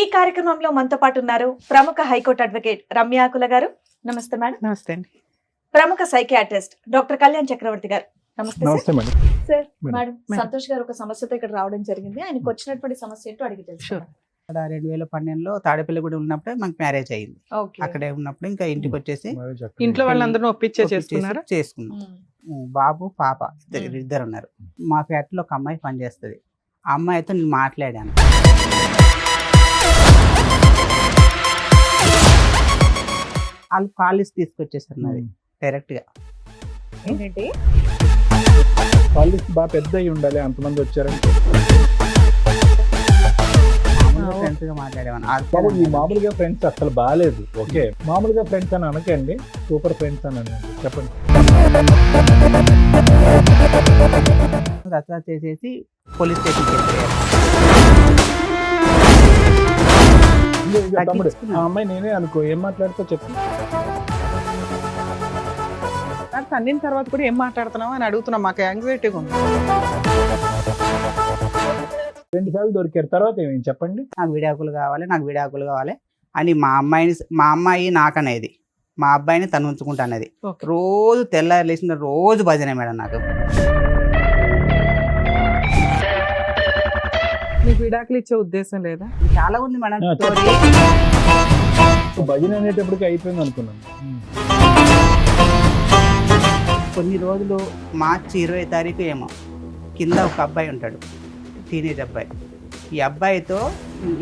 ఈ కార్యక్రమంలో మనతో పాటు ఉన్నారు ప్రముఖ హైకోర్టు అడ్వకేట్ రమ్యాకుల గారు. నమస్తే మేడం. నమస్తే అండి. ప్రముఖ సైకియాట్రిస్ట్ డాక్టర్ కళ్యాణ్ చక్రవర్తి గారు. నమస్తే నమస్తే madam. Sir. Madam. Madam, Santosh గారు ఒక సమస్యతో ఇక్కడ రావడం జరిగింది. ఆయనకు వచ్చినటువంటి సమస్య ఏంటో అడిగి తెలుసు. 2012లో తాడేపల్లిగూడెం ఉన్నప్పుడే మాకు మ్యారేజ్ అయింది. అక్కడే ఉన్నప్పుడు ఇంకా ఇంటికి వచ్చేసి ఇంట్లో వాళ్ళందరూ చేసుకున్నాం. బాబు పాప ఇద్దరు ఉన్నారు. మా ఫ్యాక్టరీలో ఒక అమ్మాయి పనిచేస్తుంది. ఆ అమ్మాయితో నేను మాట్లాడాను. వాళ్ళు కాలేజ్ తీసుకొచ్చేసారు నాది డైరెక్ట్ గా. ఏంటంటే కాలేజ్ బాగా పెద్ద అయి ఉండాలి, అంతమంది వచ్చారంటే. ఫ్రెండ్స్ గా బాబు, ఈ మామూలుగా ఫ్రెండ్స్ అసలు బాగాలేదు. ఓకే, మామూలుగా ఫ్రెండ్స్ అని అనకండి, సూపర్ ఫ్రెండ్స్ అని అనండి. చెప్పండి. రచన చేసేసి పోలీస్ స్టేషన్కి వెళ్ళారు. ఇదిగో తమ్ముడు, ఆ అమ్మాయి నేనే అనుకో, ఏం మాట్లాడుతా చెప్పు. అన్నిన తర్వాత కూడా ఏం మాట్లాడుతున్నావు అని అడుగుతున్నాం. మాకు యాంగ్జైటీగా ఉంది. 2 సార్లు దొరికారు, తర్వాత ఏమేమి చెప్పండి. నాకు విడాకులు కావాలి అని మా అమ్మాయి నాకనేది, మా అబ్బాయిని తను ఉంచుకుంటా అనేది. రోజు తెల్లారి లేచిన రోజు భజన మేడం. నాకు మీకు విడాకులు ఇచ్చే ఉద్దేశం లేదా? చాలా ఉంది మేడం. భజన అనేటప్పటికి అయిపోయింది అనుకున్నాను. కొన్ని రోజులు మార్చి 20 తారీఖు ఏమో కింద ఒక అబ్బాయి ఉంటాడు, టీనేజ్ అబ్బాయి. ఈ అబ్బాయితో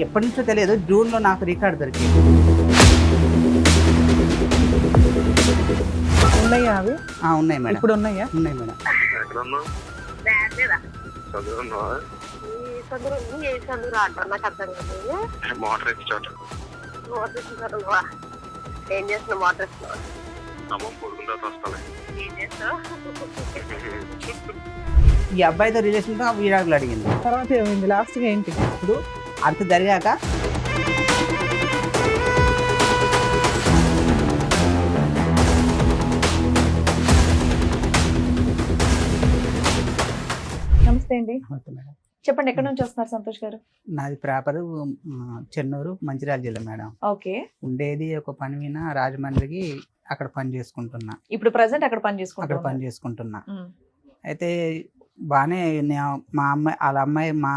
ఎప్పటి నుంచో తెలియదు, జూన్లో నాకు రికార్డు దొరికింది. ఉన్నాయా అవి? ఉన్నాయి మేడం. ఇప్పుడు ఉన్నాయా? ఉన్నాయి మేడం. ఏం చేస్తున్నావు? మోటార్ ఈ అబ్బాయితో రిలేషన్తో విడాకులు అడిగింది. తర్వాత ఏమైంది? లాస్ట్గా ఏంటి? ఇప్పుడు అంత జరిగాక నమస్తే అండి. మేడం, చెప్పండి, ఎక్కడి నుంచి వస్తున్నారు సంతోష్ గారు? నాది ప్రాపర్ చెన్నూరు, మంచిర్యాల జిల్లా మేడం. ఓకే. ఉండేది ఒక పని మీద రాజమండ్రికి, అక్కడ పని చేసుకుంటున్నా. ఇప్పుడు ప్రెసెంట్ అక్కడ పని చేసుకుంటున్నా. అయితే బాగానే మా అమ్మాయి వాళ్ళ అమ్మాయి, మా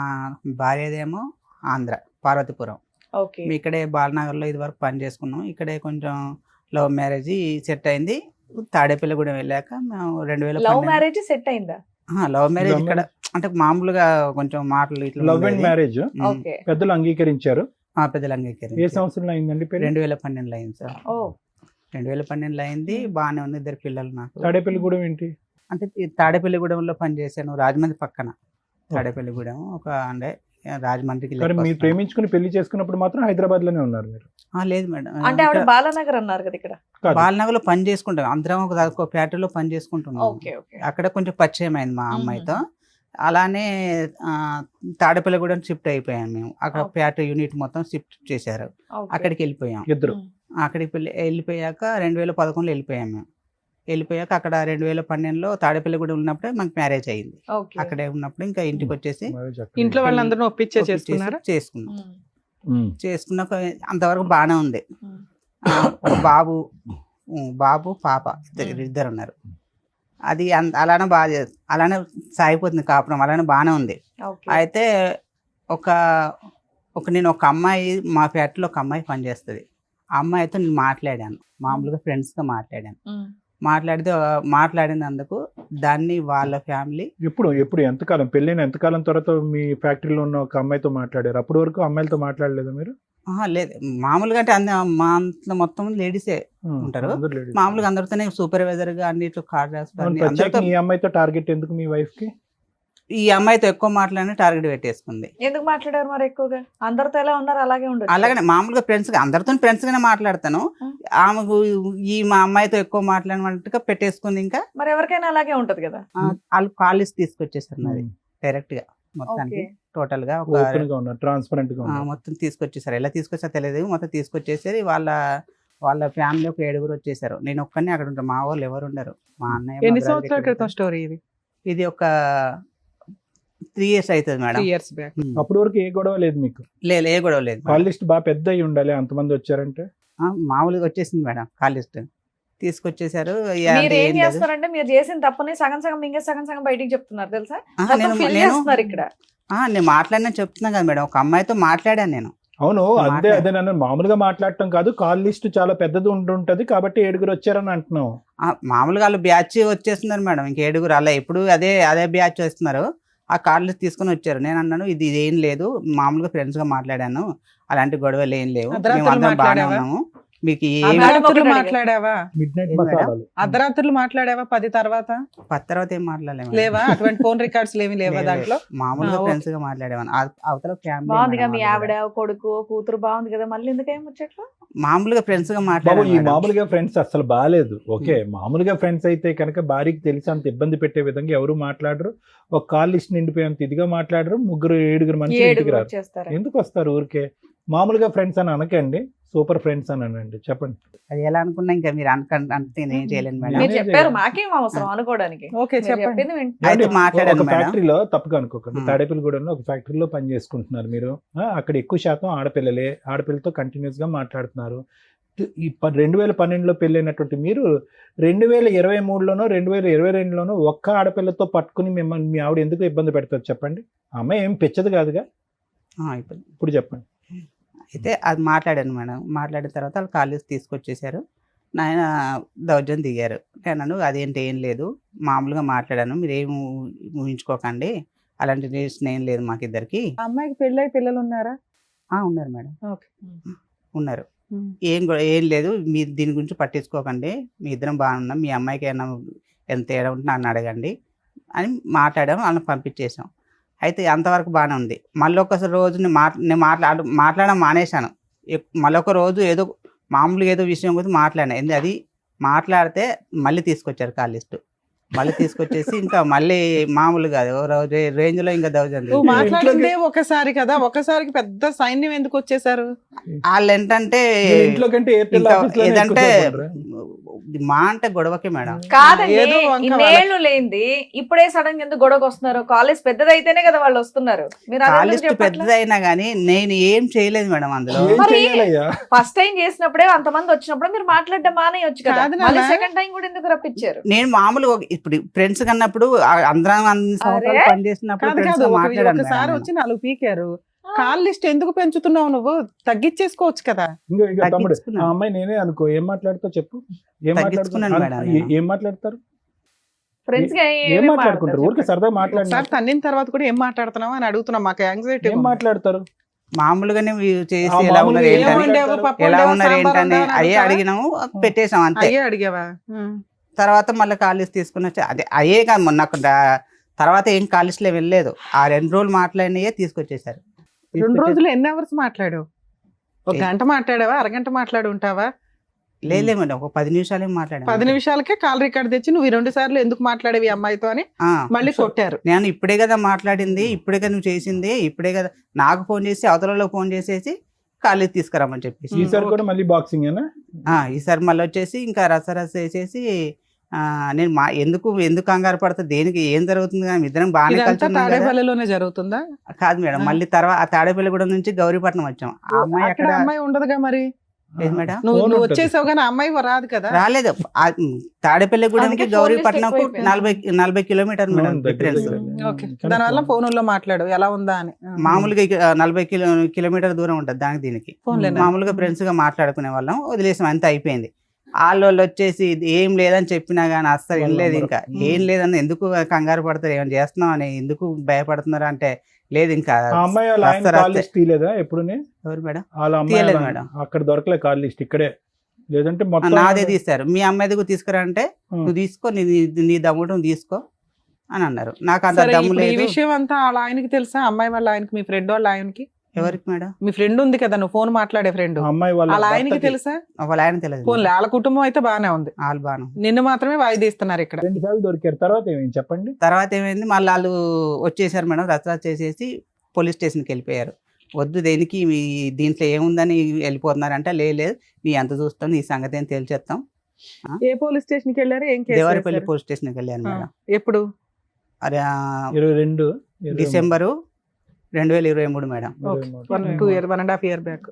భార్యదేమో ఆంధ్ర, పార్వతీపురం. ఓకే. ఇక్కడే బాలనగర్లో ఇది వరకు పని చేసుకున్నాం. ఇక్కడే కొంచెం లవ్ మ్యారేజ్ సెట్ అయింది. తాడేపల్లిగూడెం వెళ్ళాక మేము 2012 లవ్ మ్యారేజ్ సెట్ అయిందా? లవ్ మ్యారేజ్ ఇక్కడ అంటే మామూలుగా కొంచెం మాటలు ఇట్లా లవ్ అండ్ మ్యారేజ్ పెద్దలు అంగీకరించారు. పెద్దలు అంగీకరించారు. ఏ సంవత్సరంలో అయిందండి? 2012లో అయింది సార్. 2012లో అయింది. బాగానే ఉంది. 2 పిల్లలు నాకు. తాడేపల్లిగూడెం ఏంటి అంటే తాడేపల్లిగూడెంలో పనిచేశాను, రాజమండ్రి పక్కన. తాడేపల్లిగూడెం ఒక అంటే రాజమండ్రికి. మీరు ప్రేమించుకుని పెళ్లి చేసుకున్నప్పుడు మాత్రం హైదరాబాద్ లోనే ఉన్నారు మీరు? లేదు మేడం. అంటే ఆవిడ బాలనగర్ అన్నారు కదా. ఇక్కడ బాలనగర్ లో పని చేసుకుంటాం అందరం, ఒక ఫ్యాక్టరీలో పని చేసుకుంటున్నాం. అక్కడ కొంచెం పరిచయం అయింది మా అమ్మాయితో. అలానే తాడేపల్లిగూడెం షిఫ్ట్ అయిపోయాం మేము. అక్కడ ఫ్యాక్టరీ యూనిట్ మొత్తం షిఫ్ట్ చేశారు. అక్కడికి వెళ్ళిపోయాం ఇద్దరు. అక్కడికి వెళ్ళిపోయాక 2011లో వెళ్ళిపోయాం మేము. వెళ్ళిపోయాక అక్కడ 2012లో తాడేపల్లిగూడెం ఉన్నప్పుడే మాకు మ్యారేజ్ అయింది. అక్కడే ఉన్నప్పుడు ఇంకా ఇంటికి వచ్చేసి ఇంట్లో వాళ్ళందరూ చేసుకున్నాం. చేసుకున్నాక అంతవరకు బాగానే ఉంది. బాబు పాప ఇద్దరు ఉన్నారు. అది అలానే సాగిపోతుంది కాపురం, అలానే బాగానే ఉంది. అయితే నేను ఒక అమ్మాయి, మా ఫ్యాక్టరీలో ఒక అమ్మాయి పనిచేస్తుంది. ఆ అమ్మాయితో నేను మాట్లాడాను, మామూలుగా ఫ్రెండ్స్తో మాట్లాడినందుకు దాన్ని వాళ్ళ ఫ్యామిలీ ఎప్పుడు ఎంతకాలం పెళ్ళైన ఎంతకాలం తర్వాత మీ ఫ్యాక్టరీలో ఉన్న ఒక అమ్మాయితో మాట్లాడారు? అప్పటి వరకు అమ్మాయిలతో మాట్లాడలేదు మీరు? లేదు, మామూలుగా అంటే మా అంత మొత్తం లేడీసే ఉంటారు. మామూలుగా అందరితోనే సూపర్వైజర్ గా అన్నిట్లో కార్డ్ రాస్తారు. ఈ అమ్మాయితో టార్గెట్ ఎందుకు మీ వైఫ్ కి? ఈ అమ్మాయితో ఎక్కువ మాట్లాడిన టార్గెట్ పెట్టేసుకుంది. ఎందుకు మాట్లాడారు మరి ఎక్కువగా? అందరితో ఎలా ఉన్నారు అలాగే ఉండదు. అలాగనే మామూలుగా అందరితో ఫ్రెండ్స్ గానే మాట్లాడతాను. ఆమెకు మా అమ్మాయితో ఎక్కువ మాట్లాడినట్టుగా పెట్టేసుకుంది. ఇంకా మరి ఎవరికైనా అలాగే ఉంటది కదా. వాళ్ళు కాలేజ్ తీసుకొచ్చేసారు నాది డైరెక్ట్ గా. మొత్తానికి టోటల్ గా ట్రాన్స్పరెంట్ గా మొత్తం తీసుకొచ్చేసారు. ఎలా తీసుకొచ్చా తెలియదు, మొత్తం తీసుకొచ్చేసారు. వాళ్ళ ఫ్యామిలీ ఒక 7 వచ్చేసారు. నేను ఒక్కనే అక్కడ ఉంటాను, మా వాళ్ళు ఎవరు ఉండరు. మా అన్నయ్య. ఎన్ని సంవత్సరాల క్రితం స్టోరీ ఇది? ఇది ఒక 3 years అవుతుంది మేడం. 3 years back. అప్పటి వరకు ఏ గొడవ లేదు మీకు? లేదు, ఏ గొడవ లేదు మేడం. కాల్ లిస్ట్ బాగా పెద్ద అయి ఉండాలి అంతమంది వచ్చారంటే. మామూలుగా వచ్చేసింది మేడం కాల్ లిస్ట్ తీసుకొచ్చేసారు. మీరు ఏం చేస్తారంటే మీరు చేసిన తప్పుని సగం సగం మింగే సగం సగం బయటికి చెప్తున్నారు తెలుసా? మొత్తం fill చేస్తున్నారు ఇక్కడ. నేను మాట్లాడినా చెప్తున్నా కదా మేడం, ఒక అమ్మాయితో మాట్లాడాను నేను. అవును, అదే నన్ను మామూలుగా మాట్లాడటం కాదు, కాల్ లిస్ట్ చాలా పెద్దది ఉంటుంటది కాబట్టి 7 వచ్చారని అంటున్నావు. మామూలుగా వాళ్ళు బ్యాచ్ వచ్చేస్తున్నారు మేడం, ఇంక 7 అలా ఎప్పుడు అదే బ్యాచ్ వస్తున్నారు. ఆ కాల్ లిస్ట్ తీసుకుని వచ్చారు. నేను అన్నాను ఇది ఏం లేదు, మామూలుగా ఫ్రెండ్స్ గా మాట్లాడాను, అలాంటి గొడవలు ఏం లేవు, మేము అందరం బాగానే ఉన్నాము, మీకు అర్ధరాత్రులు మాట్లాడావా? మిడ్ నైట్ ఏం మేడం? మసాలాలు. అర్ధరాత్రులు మాట్లాడావా 10 తర్వాత? 10 తర్వాత ఏం మాట్లాడలేము లేవా? అటువంటి ఫోన్ రికార్డ్స్ ఏమి లేవా దాంట్లో? మామూలుగా ఓకే. ఫ్రెండ్స్ గా మాట్లాడేవాను. అవతల బాగుందిగా మీ ఫ్యామిలీ ఆవిడ కొడుకు కూతురు బాగుంది కదా, మళ్ళీ ఎందుకేం వచ్చేట్లు? మామూలుగా ఫ్రెండ్స్ గా బాబు, మాట్లాడాను ఈ మేడం. మామూలుగా ఫ్రెండ్స్ అసలు బాగాలేదు. ఓకే, మామూలుగా ఫ్రెండ్స్ అయితే కనుక భార్యకి తెలిసి అంత ఇబ్బంది పెట్టే విధంగా ఎవరు మాట్లాడరు. ఒక కాల్ లిస్ట్ నిండిపోయేంత ఇదిగా మాట్లాడరు. 7 మనుషులు ఇంటికి 7 రారు. వచ్చేస్తారు. ఎందుకు వస్తారు ఊరికే? మామూలుగా ఫ్రెండ్స్ అని అనకండి, సూపర్ ఫ్రెండ్స్ అని అనండి. చెప్పండి. అది ఎలా అనుకున్నా ఇంకా మీరు అంటే నేను చేయలేను మేడం. మీరు నేనే చెప్పారు, చేయాలి. మాకేం అవసరం అనుకోవడానికి. ఓకే మీరు చెప్పండి. చెప్పింది వింటున్నాం. అయితే మాట్లాడాను ఒక మేడం. ఫ్యాక్టరీలో తప్పుగా అనుకోకండి, మ్. తాడేపల్లిగూడెంలో ఒక ఫ్యాక్టరీలో పని చేసుకుంటున్నారు మీరు. అక్కడ ఎక్కువ శాతం ఆడపిల్లతో కంటిన్యూస్ గా మాట్లాడుతున్నారు. ఈ 2012లో పెళ్ళైనటువంటి మీరు 2023లోనో 2022లోనో ఒక్క ఆడపిల్లతో పట్టుకుని మిమ్మల్ని మీ ఆవిడ ఎందుకు ఇబ్బంది పెడతారు చెప్పండి? ఆ అమ్మాయి ఏం పెచ్చదు కాదుగా. ఇప్పుడు చెప్పండి. అయితే అది మాట్లాడాను మేడం. మాట్లాడిన తర్వాత వాళ్ళు కాలేజ్ తీసుకొచ్చేసారు. నాయన దౌర్జన్యం దిగారు. నేను అదేంటి ఏం లేదు, మామూలుగా మాట్లాడాను, మీరు ఏం ఊహించుకోకండి, అలాంటి రిలేషన్ ఏం లేదు మాకిద్దరికి. ఆ అమ్మాయికి పెళ్ళై పిల్లలు ఉన్నారా? ఉన్నారు మేడం, ఓకే. ఉన్నారు. ఏం లేదు, మీరు దీని గురించి పట్టించుకోకండి, మీ ఇద్దరం బాగున్నాం, మీ అమ్మాయికి ఏమైనా ఎంత తేడా ఉంటే నన్ను అడగండి అని మాట్లాడాం. వాళ్ళని పంపించేసాం. అయితే అంతవరకు బాగానే ఉంది. మళ్ళీ ఒకసారి రోజు నేను మాట్లాడడం మానేశాను. మళ్ళీ ఒక రోజు ఏదో మామూలుగా ఏదో విషయం గురించి మాట్లాడాను. అది మాట్లాడితే మళ్ళీ తీసుకొచ్చారు కాల్ లిస్ట్. మళ్ళీ తీసుకొచ్చేసి ఇంకా మళ్ళీ మామూలుగా రేంజ్ లో ఇంకా దౌర్జన్యం. నువ్వు మాట్లాడిందే ఒకసారి కదా, ఒకసారికి పెద్ద సైన్యం ఎందుకు వచ్చేసారు? వాళ్ళు ఏంటంటే మీరు ఇంట్లో కంటే ఎయిర్టెల్ ఇంకా ఆఫీస్లోనే ఏదంటే ఎక్కువ మా అంటే గొడవకే మేడం. కాదండి, ఏదో వంక ఇన్నేళ్లు లేనిది ఇప్పుడే సడన్ గా ఎందుకు గొడవకు వస్తున్నారు? కాలేజ్ పెద్దదైతేనే కదా వాళ్ళు వస్తున్నారు. మీరు కాల్ లిస్ట్ పెద్దదైనా కానీ నేను ఏం చేయలేదు మేడం అందులో. ఏం మరి చేయాలయ్యా? ఫస్ట్ టైం చేసినప్పుడే అంతమంది వచ్చినప్పుడు మీరు మాట్లాడడం మానేయొచ్చు కదా, కాదు మళ్ళీ నాన్న. సెకండ్ టైం కూడా ఎందుకు రప్పించారు? నేను మామూలుగా ఇప్పుడు ఫ్రెండ్స్ కన్నప్పుడు అందరం అన్ని సంవత్సరాలు అరే, పనిచేసినప్పుడు కాదు ఫ్రెండ్స్ కాదు, గా మాట్లాడాను ఒకసారి మేడం వచ్చి 4 పీకారు. కాల్ లిస్ట్ ఎందుకు పెంచుతున్నావు నువ్వు? తగ్గించేసుకోవచ్చు కదా. ఇంకో తమ్ముడు, తగ్గించుకున్నాను. ఆ అమ్మాయి నేనే అనుకో, ఏం మాట్లాడుతావు చెప్పు? ఏం తగ్గించుకున్నాను మేడం మాట్లాడుతున్నారు? నేను. ఏం మాట్లాడతారు? ఫ్రెండ్స్ గా ఏం మాట్లాడుకుంటారు? ఊరికే సరదా మాట్లాడినారు. ఒకసారి తన్నిన తర్వాత కూడా ఏం మాట్లాడుతున్నావు అని అడుగుతున్నాం, మాకు యాంగ్జైటీ. ఏం మాట్లాడతారు? మామూలుగానే చేసి ఆ ఎలా మామూలుగా ఉన్నారు ఏం ఏంటని వండావు, పప్పు ఎలా వండావా, ఉన్నారు సాంబార్ ఏంటని వండావా అని అయ్యే అడుగుతావా? అడిగినాము, పెట్టేసాం అంతే. అయ్యే అడిగావా? తర్వాత మళ్ళీ కాలేజ్ తీసుకుని వచ్చి అయ్యే కాదు మొన్న తర్వాత ఏం కాలేజ్లో వెళ్ళలేదు. ఆ 2 రోజులు మాట్లాడినయే తీసుకొచ్చేసారు. 2 రోజులు ఎన్ని అవర్స్ మాట్లాడావు? ఒక గంట మాట్లాడావా, అరగంట మాట్లాడి ఉంటావా? లేదు మేడం, ఒక 10 నిమిషాలు మాట్లాడాను. 10 నిమిషాలకే కాల్ రికార్డ్ తెచ్చి నువ్వు 2 సార్లు ఎందుకు మాట్లాడేవి ఈ అమ్మాయితో అని మళ్ళీ కొట్టారు. నేను ఇప్పుడే కదా మాట్లాడింది, ఇప్పుడే కదా నువ్వు చేసింది, ఇప్పుడే కదా నాకు ఫోన్ చేసి అవతలలో ఫోన్ చేసేసి కాలేజ్ తీసుకురామని చెప్పేసి. ఈసారి కూడా మళ్ళీ బాక్సింగ్ ఏనా? ఈసారి మళ్ళీ వచ్చేసి ఇంకా రసరస వేసేసి నేను ఎందుకు కంగారు పడతా, దేనికి ఏం జరుగుతుంది కానీ ఇద్దరం బాగానే కలిసి ఇదంతా ఉన్నాం కదా. తాడేపల్లిలోనే జరుగుతుందా? కాదు మేడం, మళ్ళీ తర్వాత ఆ తాడేపల్లిగూడెం నుంచి గౌరీపట్నం వచ్చాం. ఆ అమ్మాయి అక్కడ అక్కడ అమ్మాయి ఉండదుగా మరి. లేదు మేడం, నువ్వు ఫోన్ ఉంటుంది. వచ్చేసావు కానీ ఆ అమ్మాయి రాదు కదా. రాలేదు. తాడేపల్లిగూడెంకి అందుకే ఫోన్ గౌరీపట్నంకు లిస్ట్ ఎక్కువైపోయింది. 40 కిలోమీటర్ మేడం అవును, దగ్గర డిఫరెన్స్. దగ్గర. ఓకే, దానివల్ల ఫోనుల్లో మాట్లాడు ఎలా ఉందా అని. మామూలుగా 40 కిలోమీటర్ దూరం ఉంటుంది దానికి దీనికి. ఫోన్లేనా? మామూలుగా ఫ్రెండ్స్ గా మాట్లాడుకునే వాళ్ళం, వదిలేసాం, అంత అయిపోయింది. వాళ్ళు వచ్చేసి ఇది ఏం లేదని చెప్పినా కానీ అస్సలు ఏం లేదు, ఇంకా ఏం లేదని ఎందుకు కంగారు పడతారు, ఏమైనా చేస్తున్నాం అని ఎందుకు భయపడుతున్నారు అంటే లేదు ఇంకా. ఆ అమ్మాయి వాళ్ళ ఆయన రస్త కాల్ రస్తే. లిస్ట్ తీయలేదా ఎప్పుడునే? ఎవరు మేడం? వాళ్ళ అమ్మాయి తీయలేదు వాళ్ళ- మేడం. అక్కడ దొరకలే కాల్ లిస్ట్, ఇక్కడే. లేదంటే మొత్తం నాదే తీస్తారు, మీ అమ్మాయి దగ్గర తీసుకురా అంటే ఉం. నువ్వు తీసుకో, నీ దమ్ముడు నువ్వు తీసుకో అని అన్నారు. నాకు అంత సరే, దమ్ము ఇప్పుడు ఈ లేదు. విషయం అంతా వాళ్ళ ఆయనకి తెలుసా? అమ్మాయి వాళ్ళ ఆయనకి, మీ ఫ్రెండ్ వాళ్ళ ఆయనకి? ఎవరికి మేడం? మీ ఫ్రెండ్ ఉంది కదా, నువ్వు ఫోన్ మాట్లాడే ఫ్రెండ్, ఆ అమ్మాయి వాళ్ళ వాళ్ళ ఆయనకి భర్తకి తెలుసా? వాళ్ళ ఆయన తెలియదు ఫోన్ వాళ్ళ కుటుంబం అయితే బానే ఉంది, వాళ్ళు బాను. నిన్ను మాత్రమే వాయిదీస్తున్నారు ఇక్కడ. 2 సార్లు దొరికారు. తర్వాత ఏమైంది చెప్పండి? తర్వాత ఏమైంది, మళ్ళీ వాళ్ళు వచ్చేసారు మేడం, రచ్చ చేసేసి పోలీస్ స్టేషన్కి వెళ్ళిపోయారు. వద్దు దేనికి దీంట్లో ఏముందని వెళ్ళిపోతున్నారంటే లేదు, నీ ఎంత చూస్తాం, నీ సంగతి ఏం తేల్చేస్తాం. ఏ పోలీస్ స్టేషన్ కి వెళ్ళారు? ఏం కేసు దేవరపల్లి వేశారు? పోలీస్ స్టేషన్కి వెళ్ళాను మేడం. ఎప్పుడు? అరే 22 డిసెంబరు 2023 మేడం 1.5 year బ్యాక్.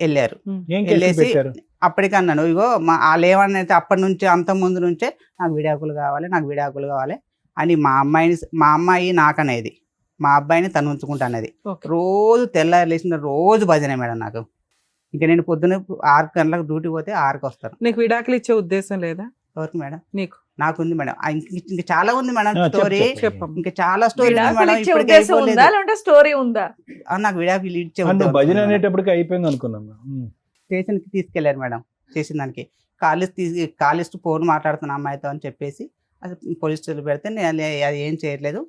వెళ్ళారు. ఏం కేసులు వెళ్ళేసి పెట్టారు? అప్పటికన్నాను ఇగో వాళ్ళు ఏమన్నైతే అప్పటి నుంచి అంత ముందు నుంచే నాకు విడాకులు కావాలి అని మా అమ్మాయి నాకనేది, మా అబ్బాయిని తను ఉంచుకుంటా అనేది. Okay. రోజు తెల్లారి లేచిన రోజు భజనే మేడం నాకు. ఇంకా నేను పొద్దున్న 6 గంటలకు డ్యూటీ పోతే 6కి వస్తాను. నీకు విడాకులు ఇచ్చే ఉద్దేశం లేదా? ఎవరికి మేడం? నీకు. నాకుంది మేడం. ఇంకా చాలా ఉంది మేడం చెప్పు, స్టోరీ. చెప్పమ్మా. ఇంకా చాలా స్టోరీ విడాకులు మేడం. ఇచ్చే ఇప్పటికీ ఉద్దేశం ఉందా అయిపోలేదు. లేదంటే స్టోరీ ఉందా? నాకు విడాకులు ఇచ్చే నువ్వు ఉద్దేశం భజన ఉంది. అనేటప్పటికి అయిపోయింది అనుకున్నాం. స్టేషన్కి తీసుకెళ్లారు మేడం. చేసిన దానికి కాలిస్ట్ ఫోన్ మాట్లాడుతున్న అమ్మాయితో అని చెప్పేసి అది పోలీస్ స్టేషన్ పెడితే నేను అది ఏం చేయట్లేదు,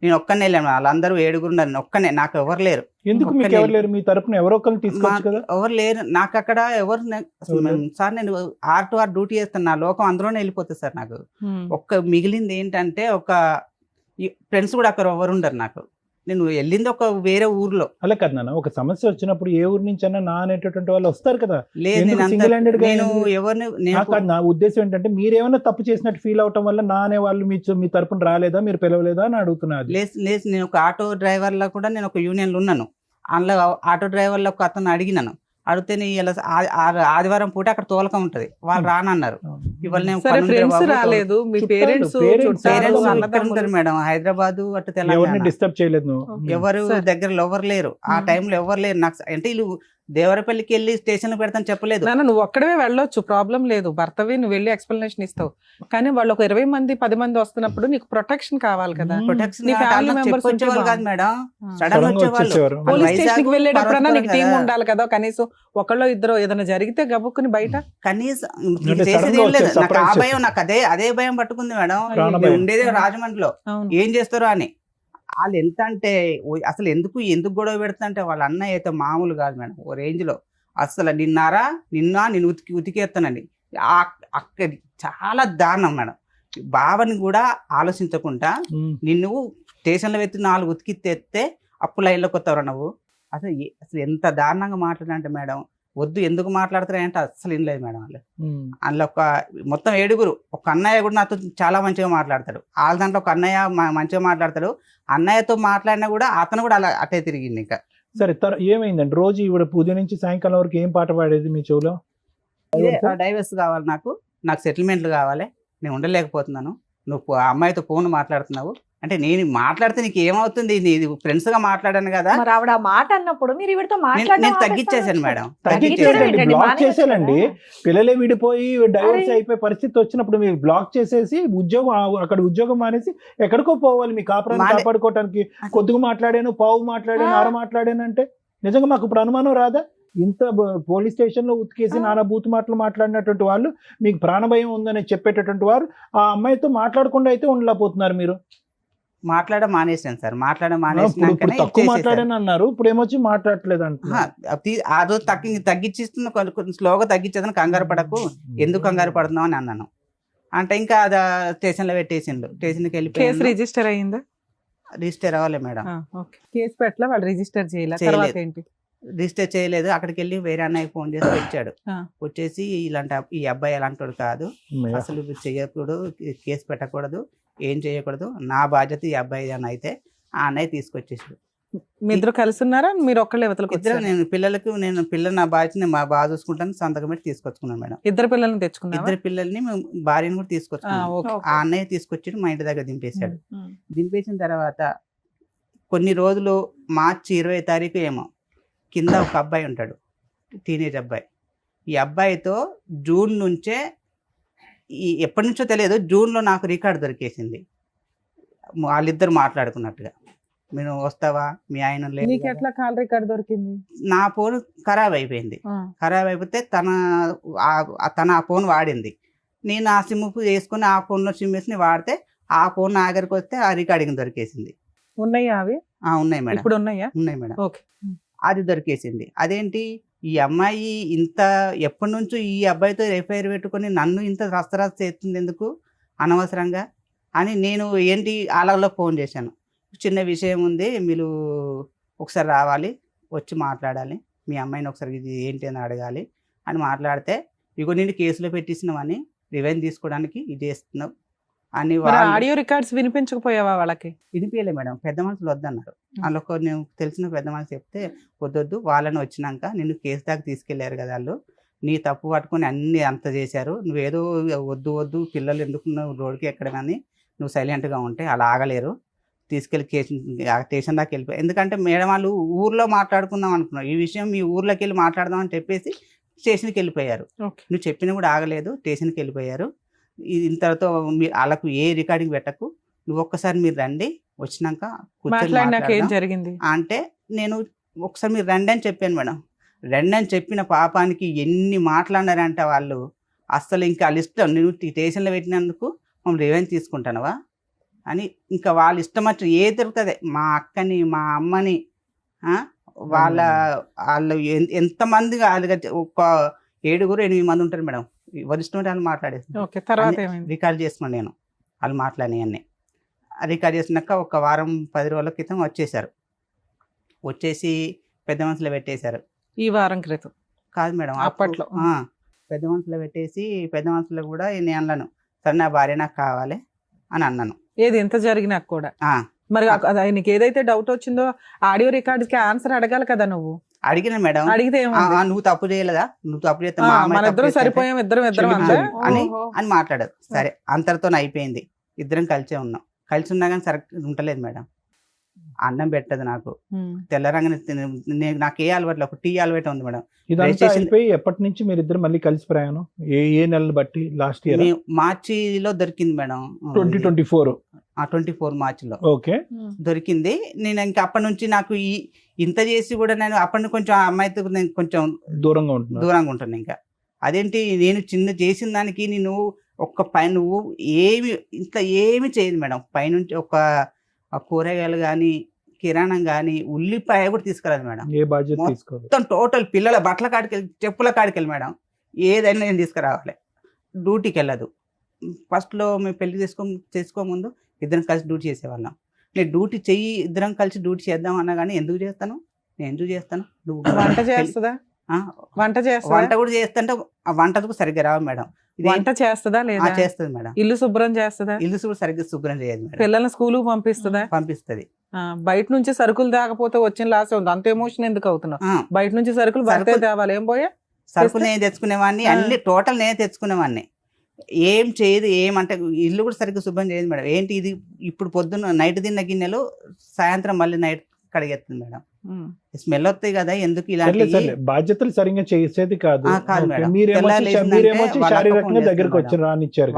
నేను ఒక్కనే వెళ్ళాను. వాళ్ళందరూ 7 ఉన్నారు, ఒక్కనే, నాకు ఎవరు లేరు. ఎందుకు మీకు ఎవరు లేరు? మీ తరపున ఎవరో ఒకరిని తీసుకోవచ్చు కదా. ఎవరు లేరు నాకు అక్కడ. సార్ నేను R to R డ్యూటీ చేస్తాను, నా లోకం అందులోనే వెళ్ళిపోతుంది సార్. నాకు ఒక్క మిగిలింది ఏంటంటే ఒక ఫ్రెండ్స్ కూడా అక్కడ ఎవరు ఉండరు నాకు. నేను వెళ్ళింది ఒక వేరే ఊర్లో. అలా కదా నాన్న, ఒక సమస్య వచ్చినప్పుడు ఏ ఊరు నుంచి అన్నా నా అనేటటువంటి వాళ్ళు వస్తారు కదా. లేదు ఎందుకు నేను single handed గా నేను ఎందుకు? ఎవరిని నా ఉద్దేశం ఏంటంటే మీరేమైనా తప్పు చేసినట్టు ఫీల్ అవటం వల్ల నా అనే వాళ్ళు మీ తరపున రాలేదా, మీరు పిలవలేదా అని అడుగుతున్నారు. లేదు నేను ఒక ఆటో డ్రైవర్లో కూడా నేను ఒక యూనియన్లో ఉన్నాను. అందులో ఆటో డ్రైవర్లో ఒక అతను అడిగినాను. అడిగితే ఇలా ఆదివారం పూట అక్కడ తోలకం ఉంటది, వాళ్ళు రానన్నారు. ఇవాళ నేను సరే, ఫ్రెండ్స్ రాలేదు, మీ పేరెంట్స్ ఉంటారు మేడం హైదరాబాద్ అటు ఎవరిని తెలంగాణ. డిస్టర్బ్ చేయలేదు నువ్వు. ఎవరు సరే. దగ్గరలో ఎవరు లేరు ఆ టైంలో, ఎవరు లేరు నాకు. అంటే వీళ్ళు దేవరపల్లికి వెళ్ళి స్టేషన్ పెడతాను చెప్పలేదు. నాన్న నువ్వు ఒక్కడవే వెళ్ళొచ్చు, ప్రాబ్లం లేదు, భర్తవి నువ్వు వెళ్ళి ఎక్స్ప్లెనేషన్ ఇస్తావు. కానీ వాళ్ళు ఒక 20 మంది 10 మంది వస్తున్నప్పుడు నీకు ప్రొటెక్షన్ కావాలి కదా. ప్రొటెక్షన్ నీ family members వచ్చేవాళ్ళు ఉంటే కాదు మేడం, ఆ. సడన్ సడన్ గా వచ్చేవాళ్ళు. వచ్చేసేవారు. పోలీస్ వైజాగ్, స్టేషన్ కి వెళ్ళేటప్పుడన్నా నీకు పర్వతపురం టీం కదా. ఉండాలి కదా, కనీసం ఒకళ్ళో ఇద్దరు ఏదైనా జరిగితే గబుక్కుని బయట. కనీసం అంటే చేసేది సడన్ గా ఏం లేదు. వచ్చేసి నాకు ఆ surprise భయం, నాకు అదే భయం పట్టుకుంది మేడం. ప్రాణ నేను భయం. ఉండేదే రాజమండ్రిలో, అవును. ఏం చేస్తారో అని. వాళ్ళు ఎంత అంటే అసలు ఎందుకు గొడవ పెడతా అంటే వాళ్ళ అన్నయ్య అయితే మామూలు కాదు మేడం, ఓ రేంజ్ లో. అసలు నేను ఉతికేస్తానండి. అక్కడ చాలా దారుణం మేడం. బావని కూడా ఆలోచించకుండా నిన్ను స్టేషన్లో పెట్టి 4 ఉతికి తెస్తే అప్పు లైన్లోకి వస్తావు నువ్వు. అసలు ఎంత దారుణంగా మాట్లాడంటే మేడం, వద్దు ఎందుకు మాట్లాడతారంటే అసలు ఏం లేదు మేడం. వాళ్ళు అందులో మొత్తం 7, ఒక అన్నయ్య కూడా నాతో చాలా మంచిగా మాట్లాడతాడు. వాళ్ళ దాంట్లో ఒక అన్నయ్య మంచిగా మాట్లాడతాడు. అన్నయ్యతో మాట్లాడినా కూడా అతను కూడా అలా అటే తిరిగింది. ఇంకా సరే, ఏమైందండి? రోజు ఇవిడ పూజ నుంచి సాయంకాలం వరకు ఏం పాట పాడేది మీ చెవులో? డైవర్స్ కావాలి, నాకు సెటిల్మెంట్లు కావాలి, నేను ఉండలేకపోతున్నాను, నువ్వు ఆ అమ్మాయితో ఫోన్ మాట్లాడుతున్నావు అంటే నేను మాట్లాడితే నీకు ఏమవుతుంది, నీది ఫ్రెండ్స్ గా మాట్లాడాను కదా. మరి ఆవిడ ఆ మాట అన్నప్పుడు మీరు ఈవిడతో నేను తగ్గించేసాను మేడం. తగ్గించేసానండి, బ్లాక్ చేసేయాలండి. పిల్లలే విడిపోయి డైవర్స్ అయిపోయే పరిస్థితి వచ్చినప్పుడు మీరు బ్లాక్ చేసేసి అక్కడ ఉద్యోగం మానేసి ఎక్కడికో పోవాలి మీ కాపురాన్ని కాపాడుకోవటానికి. కొద్దిగా మాట్లాడాను, పావు మాట్లాడాను, ఆర మాట్లాడాను అంటే నిజంగా మాకు ఇప్పుడు అనుమానం రాదా? ఇంత పోలీస్ స్టేషన్ లో ఉతికేసి నానా బూత్ మాటలు మాట్లాడినటువంటి వాళ్ళు, మీకు ప్రాణభయం ఉందని చెప్పేటటువంటి వారు ఆ అమ్మాయితో మాట్లాడకుండా అయితే ఉండలేకపోతున్నారు. మీరు మానేసాను సార్, తక్కువ మాట్లాడాను అన్నారు, ఇప్పుడు ఏమొచ్చి మాట్లాడట్లేదు అంటున్నారు. అదో తగ్గించిస్తున్న కొంచెం స్లోగా తగ్గించేదని, కంగారు పడకు, ఎందుకు కంగారు పడుతున్నావు అని అన్నాను. అంటే ఇంకా అది స్టేషన్ లో పెట్టేసిండు. స్టేషన్కి వెళ్ళి కేసు రిజిస్టర్ అయ్యిందా? రిజిస్టర్ అవ్వాలి మేడం. కేసు పెట్టలే, వాళ్ళు రిజిస్టర్ చేయలేదు. తర్వాత ఏంటి? రిజిస్టర్ చేయలేదు. అక్కడికి వెళ్ళి వేరే అన్నయ్య ఫోన్ చేసి వచ్చాడు. వచ్చేసి ఈ అబ్బాయి ఎలాంటి కాదు, అసలు చెయ్యకూడదు, కేసు పెట్టకూడదు, ఏం చేయకూడదు, నా బాధ్యత ఈ అబ్బాయి అని అయితే ఆ అన్నయ్య తీసుకొచ్చేసాడు. మీ ఇద్దరు కలిసి ఉన్నారా, మీరు ఒక్కళ్ళే ఇద్దరు? నేను పిల్లలు నా బాధ్యత బాగా చూసుకుంటాను, సంతకం పెట్టి తీసుకొచ్చుకున్నాను మేడం. 2 పిల్లల్ని తెచ్చుకున్నా? 2 పిల్లల్ని, భార్యను కూడా తీసుకొచ్చుకున్నాను. ఆ అన్నయ్య తీసుకొచ్చి మా ఇంటి దగ్గర దింపేశాడు. దింపేసిన తర్వాత కొన్ని రోజులు మార్చి 20వ తారీఖు ఏమో కింద ఒక అబ్బాయి ఉంటాడు, టీనేజ్ అబ్బాయి. ఈ అబ్బాయితో జూన్ నుంచే, ఎప్పటి నుంచో తెలియదు, జూన్లో నాకు రికార్డు దొరికేసింది. వాళ్ళిద్దరు మాట్లాడుకున్నట్టుగా, మీరు వస్తావా, మీ ఆయన లేదు. నీకు ఎట్లా కాల్ రికార్డ్ దొరికింది? నా ఫోన్ ఖరాబ్ అయిపోయింది. ఖరాబ్ అయిపోతే తన ఆ ఫోన్ వాడింది. నేను ఆ సిమ్ చేసుకుని ఆ ఫోన్లో సిమ్ వేసి వాడితే ఆ ఫోన్ నా దగ్గరికి వస్తే ఆ రికార్డింగ్ దొరికేసింది. ఉన్నాయా అవి? ఉన్నాయి మేడం. ఇప్పుడు ఉన్నాయా? ఉన్నాయి మేడం. ఓకే. అది దొరికేసింది. అదేంటి ఈ అమ్మాయి ఇంత ఎప్పటి నుంచో ఈ అబ్బాయితో ఎఫ్ఐఆర్ పెట్టుకొని నన్ను ఇంత రస్తరాస్త చేస్తుంది ఎందుకు అనవసరంగా అని నేను ఏంటి అలాగలో ఫోన్ చేశాను. చిన్న విషయం ఉంది, మీరు ఒకసారి రావాలి, వచ్చి మాట్లాడాలి, మీ అమ్మాయిని ఒకసారి ఇది ఏంటి అని అడగాలి అని మాట్లాడితే, ఇగో నేను కేసులో పెట్టించినామని రివెంజ్ తీసుకోవడానికి ఇది చేస్తున్నావు అని మరి వాళ్ళు ఆడియో రికార్డ్స్ వినిపించకపోయావా వాళ్ళకి? వినిపించలే మేడం. పెద్ద మనుషులు వద్దన్నారు. వాళ్ళు ఒక నేను తెలిసిన పెద్ద మనిషి చెప్తే వద్దొద్దు, వాళ్ళని వచ్చినాక నిన్ను కేసు దాకా తీసుకెళ్లారు కదా వాళ్ళు, నీ తప్పు పట్టుకొని అన్ని అంత చేశారు, నువ్వేదో వద్దు వద్దు పిల్లలు ఎందుకు రోడ్డుకి ఎక్కడమని నువ్వు సైలెంట్గా ఉంటే అలా ఆగలేరు, తీసుకెళ్ళి స్టేషన్ దాకా వెళ్ళిపోయి, ఎందుకంటే మేడం వాళ్ళు ఊర్లో మాట్లాడుకుందాం అనుకున్నారు, ఈ విషయం మీ ఊర్లోకి వెళ్ళి మాట్లాడదాం అని చెప్పేసి స్టేషన్కి వెళ్ళిపోయారు. నువ్వు చెప్పినా కూడా ఆగలేదు, స్టేషన్కి వెళ్ళిపోయారు. ఇంతతో వాళ్ళకు ఏ రికార్డింగ్ పెట్టకు, నువ్వు ఒక్కసారి మీరు రండి, వచ్చినాక మాట్లాడినాక ఏం జరిగింది అంటే నేను ఒకసారి మీరు రండి అని చెప్పాను మేడం. రండి అని చెప్పిన పాపానికి ఎన్ని మాట్లాడినారంటే వాళ్ళు అస్సలు ఇంకా వాళ్ళ ఇష్టం, నేను స్టేషన్లో పెట్టినందుకు మనం రివెంజ్ తీసుకుంటానవా అని ఇంకా వాళ్ళ ఇష్టం వచ్చి ఏ దొరుకుతుంది, మా అక్కని మా అమ్మని వాళ్ళు ఎంతమంది ఒక 7-8 మంది ఉంటారు మేడం, ఎవరి ఇష్టం వాళ్ళు మాట్లాడేసి రికార్డ్ చేసుకున్నాను నేను. వాళ్ళు మాట్లాడినవన్నీ రికార్డ్ చేసినాక ఒక వారం 10 రోజుల క్రితం వచ్చేసారు, వచ్చేసి పెద్ద మనుషులు పెట్టేశారు. ఈ వారం క్రితం కాదు మేడం, అప్పట్లో పెద్ద మనుషులు పెట్టేసి పెద్ద మనుషులు కూడా నేను అన్నాను, సరే నా భార్య నాకు కావాలి అని అన్నాను. ఏది ఎంత జరిగినా కూడా మరి నీకు ఏదైతే డౌట్ వచ్చిందో ఆడియో రికార్డ్స్ కి ఆన్సర్ అడగాలి కదా నువ్వు. అడిగిన మేడం, అడిగితే నువ్వు తప్పు చేయలేదా, నువ్వు తప్పు చేస్తే మన ఇద్దరం సరిపోయాం, ఇద్దరం అని మాట్లాడారు. సరే అంతటితో అయిపోయింది, ఇద్దరం కలిసే ఉన్నాం. కలిసి ఉన్నా కానీ సరే ఉంటలేదు మేడం. అన్నం పెట్టదు నాకు, తెల్లరంగానే నాకు ఏ అలవాట్లు, ఒక టీ అలవాటు ఉంది మేడం. ఇదంతా అయిపోయి ఎప్పటి నుంచి మీరు ఇద్దరు మళ్ళీ కలిసి ప్రయాణం? ఏ నెలలు బట్టి? లాస్ట్ ఇయర్ మార్చిలో దొరికింది మేడం, 2024 మార్చిలో దొరికింది. నేను ఇంకా అప్పటి నుంచి నాకు ఇంత చేసి కూడా నేను అప్పటి కొంచెం అమ్మాయితో నేను కొంచెం దూరంగా ఉంటాను. ఇంకా అదేంటి నేను చిన్న చేసిన దానికి నేను నువ్వు ఏమి చేయదు మేడం. పైనుంచి ఒక కూరగాయలు కానీ కిరాణం కానీ ఉల్లిపాయ కూడా తీసుకురాదు మేడం. ఏ బాధ్యత మొత్తం టోటల్ పిల్లల బట్టల కాడికి వెళ్ళి చెప్పుల కాడికి వెళ్ళి మేడం ఏదైనా నేను తీసుకురావాలి. డ్యూటీకి వెళ్ళదు. ఫస్ట్లో మేము పెళ్లి చేసుకోముందు ఇద్దరం కలిసి డ్యూటీ చేసేవాళ్ళం. నేను డ్యూటీ చెయ్యి, ఇద్దరం కలిసి డ్యూటీ చేద్దాం అన్నా కానీ ఎందుకు చేస్తాను, నేను ఎందుకు చేస్తాను. వంట చేస్తుందా? వంట కూడా చేస్తుంటే ఆ వంటకు సరిగ్గా రావు మేడం. వంట చేస్తుందా లేదా? చేస్తుంది మేడం. ఇల్లు శుభ్రం చేస్తుందా? ఇల్లు సరిగ్గా శుభ్రం చేయదు మేడం. పిల్లల్ని స్కూల్ పంపిస్తుందా? పంపిస్తుంది. బయట నుంచి సరుకులు దాకపోతే వచ్చిన లాస్ ఉంది, అంత ఎమోషన్ ఎందుకు అవుతున్నావు? బయట నుంచి సరుకులు బయట తేవాలి, ఏం పోయా సరుకులు నేను తెచ్చుకునేవాడిని, అన్ని టోటల్ నేనే తెచ్చుకునేవాడిని. ఏం చేయదు, ఏమంటే ఇల్లు కూడా సరిగ్గా శుభ్రం చేయదు మేడం. ఏంటి ఇది ఇప్పుడు పొద్దున్న నైట్ తిన్న గిన్నెలు సాయంత్రం మళ్ళీ నైట్ కడిగేస్తుంది మేడం. స్మెల్ వస్తాయి కదా, ఎందుకు ఇలాంటి బాధ్యతలు సరిగ్గా చేసేది కాదు మేడం. దగ్గరకు వచ్చి రానిచ్చారు.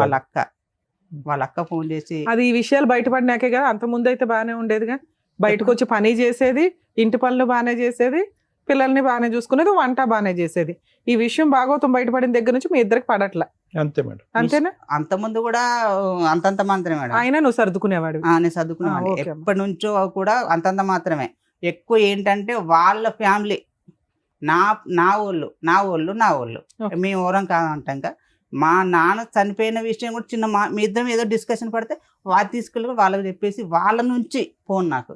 వాళ్ళ అక్క ఫోన్ చేసి అది ఈ విషయాలు బయటపడినాకే కదా, అంత ముందు అయితే బాగానే ఉండేదిగా. బయటకు వచ్చి పని చేసేది, ఇంటి పనులు బాగానే చేసేది, పిల్లల్ని బాగానే చూసుకునేది, వంట బాగానే చేసేది. ఈ విషయం భాగవతం బయటపడిన దగ్గర నుంచి మీ ఇద్దరికి పడట్లా. అంతే మేడం. అంతేనా? అంత ముందు కూడా అంతంత మాత్రమే మేడం. అయినా నువ్వు సర్దుకునేవాడు? నేను సర్దుకునేవాడు ఎప్పటి నుంచో కూడా, అంతంత మాత్రమే. ఎక్కువ ఏంటంటే వాళ్ళ ఫ్యామిలీ నా వాళ్ళు మేము ఎవరం కాదంటాం. మా నాన్న చనిపోయిన విషయం కూడా చిన్న మీ ఇద్దరం ఏదో డిస్కషన్ పడితే వాళ్ళు తీసుకెళ్ళి వాళ్ళకి చెప్పేసి వాళ్ళ నుంచి ఫోన్ నాకు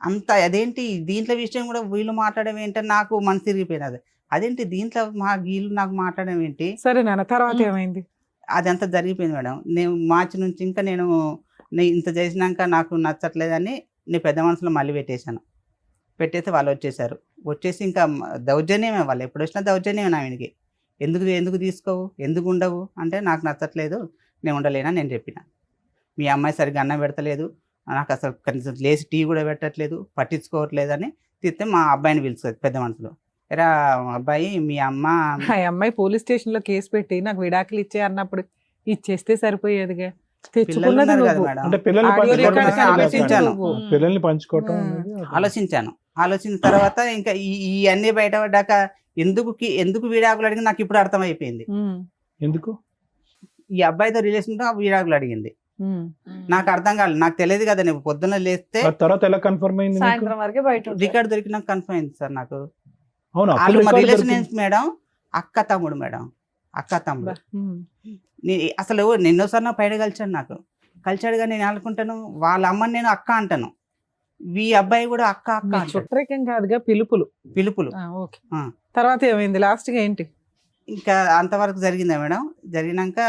అంత. అదేంటి దీంట్లో విషయం కూడా వీళ్ళు మాట్లాడడం ఏంటని నాకు మనసు తిరిగిపోయినది. అదేంటి దీంట్లో వీళ్ళు నాకు మాట్లాడడం ఏంటి. సరే నాన్న, తర్వాత ఏమైంది? అదంతా జరిగిపోయింది మేడం. నేను మార్చి నుంచి ఇంకా నేను ఇంత చేసినాక నాకు నచ్చట్లేదని నేను పెద్ద మనసులో మళ్ళీ పెట్టేసి వాళ్ళు వచ్చేసారు. వచ్చేసి ఇంకా దౌర్జన్యమే, వాళ్ళు ఎప్పుడు వచ్చినా దౌర్జన్యమే నా వీనికి. ఎందుకు తీసుకోవు, ఎందుకు ఉండవు అంటే నాకు నచ్చట్లేదు, నేను ఉండలేనా నేను చెప్పిన. మీ అమ్మాయి సరిగ్గా అన్నం పెడతలేదు, నాకు అసలు కనీసం లేచి టీ కూడా పెట్టట్లేదు, పట్టించుకోవట్లేదని తిస్తే మా అబ్బాయిని పిలుస్తుంది పెద్ద మనసులో. ఎరా అబ్బాయి, మీ అమ్మాయి పోలీస్ స్టేషన్ లో కేసు పెట్టి నాకు విడాకులు ఇచ్చే అన్నప్పుడు ఇచ్చేస్తే సరిపోయేదిగా. తెచ్చుకున్నది పిల్లల్ని పంచుకోవటం ఆలోచించిన తర్వాత ఇంకా ఈ అన్ని బయటపడ్డాక ఎందుకు విడాకులు అడిగింది నాకు ఇప్పుడు అర్థమైపోయింది. ఎందుకు ఈ అబ్బాయితో రిలేషన్ తో విడాకులు అడిగింది నాకు అర్థం కాలేదు. నాకు తెలియదు కదా, నేను పొద్దున్న లేస్తే తర్వాత ఎలా కన్ఫర్మ్ అయింది? సాయంత్రం వరకే బయట రికార్డ్ దొరికినాక కన్ఫర్మ్ అయింది సార్ నాకు. వాళ్ళు మా రిలేషన్ మేడం, అక్క తమ్ముడు మేడం, అక్క తమ్ముడు. అసలు ఎన్నోసార్లు నాకు పైన కలిచాడుగా నేను అనుకుంటాను, వాళ్ళ అమ్మని నేను అక్క అంటాను, ఈ అబ్బాయి కూడా అక్క చుట్టరికం కాదుగా, పిలుపులు. పిలుపులు. తర్వాత ఏమైంది లాస్ట్ గా? ఏంటి ఇంకా అంతవరకు జరిగిందా మేడం. జరిగినాక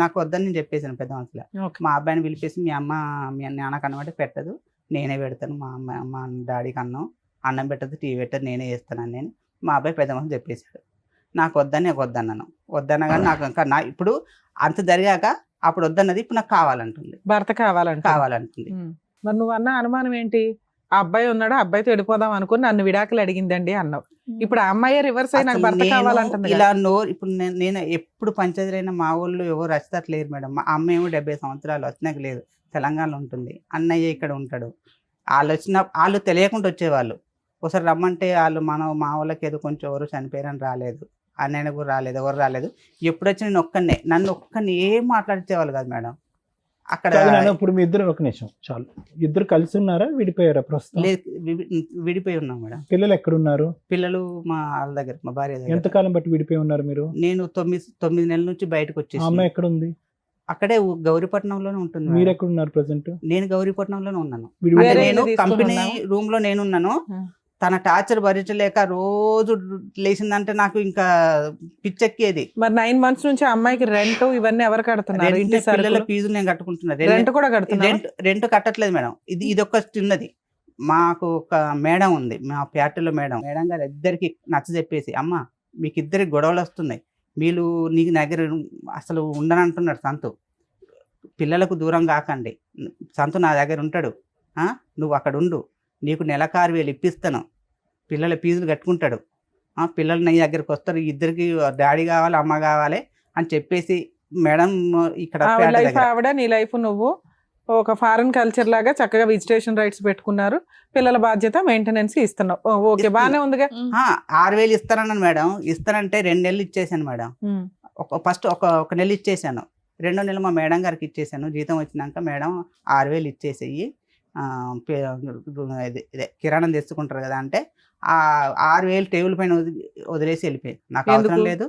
నాకు వద్దని నేను చెప్పేసాను పెద్ద మనసులో. ఓకే. మా అబ్బాయిని పిలిపేసి మీ నాన్నకు అన్నమాట పెట్టదు, నేనే పెడతాను, మా డాడీకి అన్నం పెట్టదు, టీవీ పెట్టదు, నేనే చేస్తానని మా అబ్బాయి పెద్ద మనసు చెప్పేశాడు. నాకు వద్దన్నాను. వద్దన్నా కానీ నాకు ఇప్పుడు అంత జరిగాక అప్పుడు వద్దన్నది ఇప్పుడు నాకు కావాలంటుంది. భర్త కావాలంటుంది. మరి నువ్వు అన్న అనుమానం ఏంటి? ఆ అబ్బాయి ఉన్నాడు, ఆ అబ్బాయితో వెళ్ళిపోదాం అనుకుని నన్ను విడాకులు అడిగిందండి అన్నావు. ఇప్పుడు ఆ అమ్మాయి రివర్స్ అయ్యి నాకు భర్త కావాలంటుంది ఇలా ఇప్పుడు నేను ఎప్పుడు పంచాయతీలైనా మా ఊళ్ళో ఎవరు వచ్చేటట్లేరు మేడం. మా అమ్మ ఏమో 70 సంవత్సరాలు వచ్చినాక లేదు, తెలంగాణలో ఉంటుంది. అన్నయ్య ఇక్కడ ఉంటాడు. వాళ్ళు తెలియకుండా వచ్చేవాళ్ళు. ఒకసారి రమ్మంటే వాళ్ళు మా వాళ్ళకి ఏదో కొంచెం ఎవరు చనిపోయారని రాలేదు, అన్నయ్య కూడా రాలేదు, ఎవరు రాలేదు. ఎప్పుడు వచ్చి నన్ను ఒక్కని ఏం మాట్లాడితేవాళ్ళు కాదు మేడం. అక్కడ ఇప్పుడు మీ ఇద్దరు ఒక నిమిషం చాలు, ఇద్దరు కలిసి ఉన్నారా విడిపోయారా? ప్రస్తుతం విడిపోయి ఉన్నాం మేడం. పిల్లలు ఎక్కడున్నారు? పిల్లలు మా వాళ్ళ దగ్గర, మా భార్య దగ్గర. ఎంతకాలం బట్టి విడిపోయి ఉన్నారు మీరు? నేను 9 నెలల నుంచి బయటకు వచ్చేసి. అమ్మాయి ఎక్కడ ఉంది? అక్కడే గౌరీపట్నంలోనే ఉంటుంది. మీరు ఎక్కడ ఉన్నారు ప్రెసెంట్? నేను గౌరీపట్నంలోనే ఉన్నాను. వేరే నేను ఇల్లు కంపెనీ తీసుకుని రూమ్ లో నేనున్నాను. తన టార్చర్ భరించలేక రోజు లేచిందంటే నాకు ఇంకా పిచ్చెక్కేది. మరి 9 months నుంచి అమ్మాయికి రెంట్ ఇవన్నీ ఎవరు కడుతున్నారు? ఇంటి పిల్లల ఫీజులు నేను కట్టుకుంటున్నాను. రెంట్ కూడా కడుతున్నా? Rent కట్టట్లేదు madam. ఇది ఒక చిన్నది. మాకు ఒక మేడం ఉంది, మా ఫ్యాక్టరీలో మేడం గారు ఇద్దరికి నచ్చ చెప్పేసి, అమ్మ మీకు ఇద్దరికి గొడవలు వస్తున్నాయి, మీరు నీకు దగ్గర అసలు ఉండనంటున్నాడు సంతు, పిల్లలకు దూరం కాకండి, సంతు నా దగ్గర ఉంటాడు, నువ్వు అక్కడ ఉండు, నీకు నెలకు 6,000 ఇప్పిస్తాను, పిల్లల ఫీజులు కట్టుకుంటాడు, పిల్లలు నీ దగ్గరికి వస్తారు, ఇద్దరికి డాడీ కావాలి అమ్మ కావాలి అని చెప్పేసి మేడం ఇక్కడ ఆవిడ నీ లైఫ్ నువ్వు ఒక ఫారెన్ కల్చర్ లాగా చక్కగా విజిటేషన్ రైట్స్ పెట్టుకున్నారు, పిల్లల బాధ్యత మెయింటెనెన్స్ ఇస్తున్నావు. ఓకే, బానే ఉందిగా. 6,000 ఇస్తానన్నాను మేడం. ఇస్తానంటే 2 నెలలు ఇచ్చేసాను మేడం. ఫస్ట్ ఒక నెల ఇచ్చేసాను, 2వ నెల మా మేడం గారికి ఇచ్చేసాను. జీతం వచ్చినాక మేడం 6,000 ఇచ్చేసేయి, ఇదే కిరాణం తెచ్చుకుంటారు కదా అంటే, ఆ 6,000 టేబుల్ పైన వదిలేసి వెళ్ళిపోయింది. నాకు అవసరం లేదు,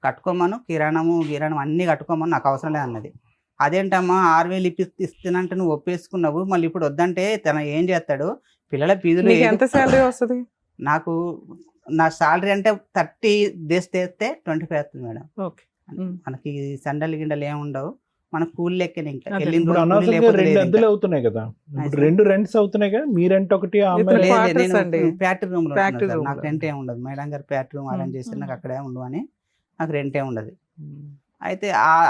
కట్టుకోమను, కిరాణము అన్ని కట్టుకోమని, నాకు అవసరం లేదు అన్నది. అదేంటమ్మా 6,000 ఇస్తానంటే నువ్వు ఒప్పేసుకున్నావు, మళ్ళీ ఇప్పుడు వద్దంటే తన ఏం చేస్తాడు? పిల్లల ఫీజులు. ఎంత శాలరీ వస్తుంది? నాకు నా శాలరీ అంటే 30 డేస్ తెస్తే 25 వస్తుంది మేడం. మనకి సండలు గిండలు ఏమి ఉండవు, మన కూలి లెక్కనే. ఇంకా 2 అద్దెలు అవుతున్నాయి కదా, 2 రెంట్స్ అవుతున్నాయి కదా. మీ రెంట్ ఒకటి, ఫ్యాక్టరీ రూమ్ లో నాకు రెంట్ ఏమి ఉండదు. మేడం గారు ఫ్యాక్టరీ రూమ్ అరేంజ్ చేసి నాకు అక్కడే ఉండవు అని నాకు రెంట్ ఏమి ఉండదు. అయితే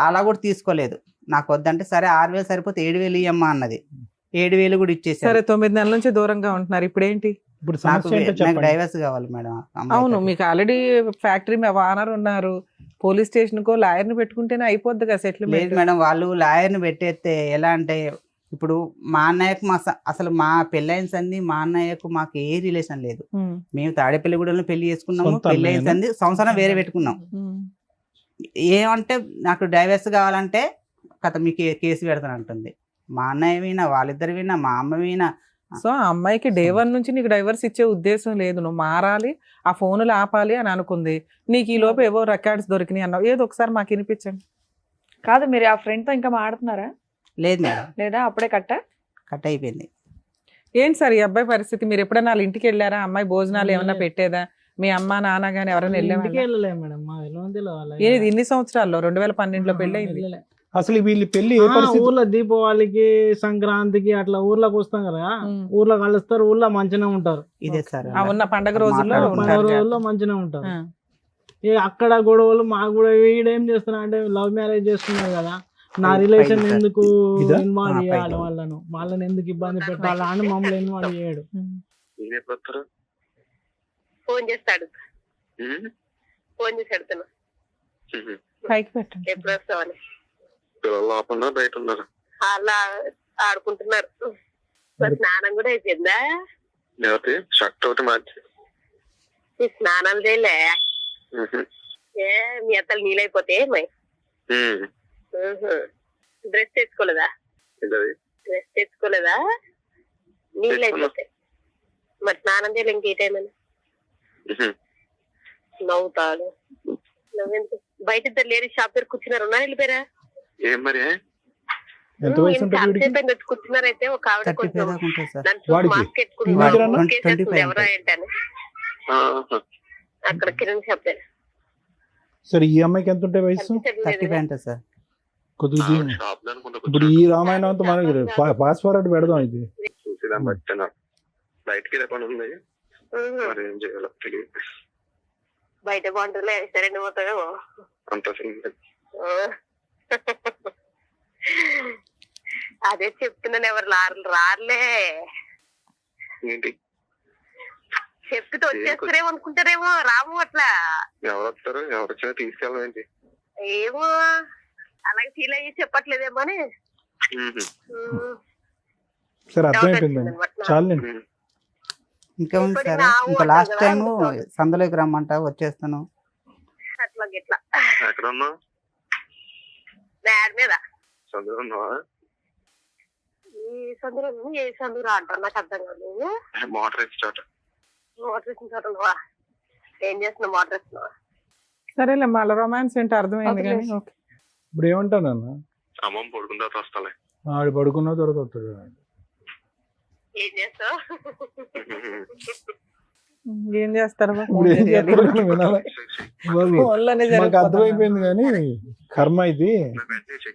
అలా కూడా తీసుకోలేదు. నాకు వద్దంటే సరే 6,000 సరిపోతే 7,000 ఇయ్యమ్మా అన్నది. 7,000 కూడా ఇచ్చేసి. సరే 9 నెలల నుంచి దూరంగా ఉంటున్నారు, ఇప్పుడు ఏంటి? నాకు డైవర్స్ కావాలి మేడం. అవును, మీకు ఆల్రెడీ ఫ్యాక్టరీ ఓనర్ ఉన్నారు, పోలీస్ స్టేషన్ కో లాయర్ ని పెట్టుకుంటేనే అయిపోద్ది కదా సెటిల్మెంట్. లేదు మేడం, వాళ్ళు లాయర్ ని పెట్టేస్తే ఎలా అంటే, ఇప్పుడు మా అన్నయ్యకు అసలు మా పెళ్ళైన సంది మా అన్నయ్యకు మాకు ఏ రిలేషన్ లేదు. మేము తాడేపల్లిగూడెంలో పెళ్లి చేసుకున్నాము, పెళ్ళైన సంది సంవత్సరం వేరే పెట్టుకున్నాం. ఏమంటే నాకు డైవర్స్ కావాలంటే కథ మీకు కేసు పెడతాను అంటుంది. మా అన్నయ్య వినా, వాళ్ళిద్దరు వినా, మా అమ్మ వినా. సో ఆ అమ్మాయికి డే 1 నుంచి నీకు డైవర్స్ ఇచ్చే ఉద్దేశం లేదు, నువ్వు మారాలి, ఆ ఫోన్లు ఆపాలి అని అనుకుంది. నీకు ఈ లోపు ఏవో రికార్డ్స్ దొరికినాయి అన్నావు, ఏదో ఒకసారి మాకు వినిపించండి. కాదు, మీరు ఆ ఫ్రెండ్ తో ఇంకా మాడుతున్నారా? లేదు మేడం. లేదా అప్పుడే కట్ అయిపోయింది. ఏంటి సార్ ఈ అబ్బాయి పరిస్థితి? మీరు ఎప్పుడైనా వాళ్ళ ఇంటికి వెళ్ళారా? అమ్మాయి భోజనాలు ఏమన్నా పెట్టేదా? మీ అమ్మ నాన్న గానీ ఎవరైనా వెళ్ళేది? ఇన్ని సంవత్సరాల్లో 2012లో పెళ్లి అయింది. అసలు వీళ్ళు పెళ్లి ఊర్లో దీపావళికి, సంక్రాంతికి అట్లా ఊర్లోకి వస్తాం కదా, ఊర్లో కలుస్తారు, ఊర్లో మంచిగా ఉంటారు. ఇదే సార్ ఉన్న పండగ రోజుల్లో మంచిగా ఉంటారు. అక్కడ గొడవలు మాకు కూడా వీడేం చేస్తున్నా అంటే లవ్ మ్యారేజ్ చేస్తున్నారు కదా, నా రిలేషన్ ఎందుకు ఇన్వాల్వ్ చేయాలి, వాళ్ళని ఎందుకు ఇబ్బంది పెట్టాలి అని మమ్మల్ని ఇన్వాల్వ్ చేయడు. ఫోన్ చేస్తాడు, పైకి పెట్టండి. ఎప్పుడు వస్తావని అలా ఆడుకుంటున్నారు. స్నానం కూడా అయిపోయిందా? స్నానం చేయలే? మీ అత్తలు నీళ్ళైపోతే డ్రెస్ తెచ్చుకోలేదా? నీళ్ళు అయిపోతే మరి స్నానం చేయలే ఇంకే టైం అని నవ్వుతాడు. నువ్వెందుకు బయట ఇద్దరు లేడీస్ షాప్ దగ్గర కూర్చున్నారు, ఉన్నా వెళ్ళిపోయారా? కూర్చున్నారైతే ఒక ఆవిడ కొంచెం మాస్క్ ఎట్టుకుంటున్నారు, ఎవరా ఏంటని అక్కడ కిరణ్ షాప్ దగ్గర సరే ఈ అమ్మాయికి ఎంత ఉంటాయి వయసు? 35 ఉంటుంది సార్. కొద్దిగా ఇప్పుడు ఈ రామాయణం అంతా మనకి ఫాస్ట్ ఫార్వర్డ్ పెడదాం ఇది. బయటకి పని ఉంది, మరి ఏం చేయాలో తెలియదు. బయట బాగుంటుందిలే, సరే పోతావేమో అంత అదే చెప్తున్నాను, ఎవరు రారులే. ఏంటి చెప్తే వచ్చేస్తారేమో అనుకుంటారేమో, రాము అట్లా. ఎవరు వస్తారు, ఎవరు వచ్చినా తీసుకెళ్ళమేంటి? ఏమో అలాగే ఫీల్ అయ్యి చెప్పట్లేదేమో అని. సరే అర్థమైపోయిందండి, చాలు. ఇంకా ఉంది సార్, ఇంకా లాస్ట్ టైం సందులోకి రమ్మంటా వచ్చేస్తాను. అట్లా గిట్లా. ఎక్కడ ఉన్నావు? బ్యాడ్ మీద. చదువు ఉన్నావా? ఈ సందులో ఏ సందురా అంటారు, నాకు అర్థం కాదు. మోటార్ వేసి చోట. మోటార్ వేసిన చోట ఉన్నావా? ఏం చేస్తున్నావు? మోటార్ వేస్తున్నావా? సరేలే, మళ్ళీ రొమాన్స్ ఏంటో అర్థమైంది కానీ ఓకే. ఇప్పుడు ఏమంటానన్నా, అమ్మమ్మ పడుకున్న తర్వాత వస్తాలే. ఆడు పడుకున్న తర్వాత వస్తాడు. ఏం చేస్తావు? ఏం చేస్తారు ఇప్పుడు ఏం చేస్తారో వినాలి బాబు. మాకు అర్థమైపోయింది కానీ కర్మ ఇది.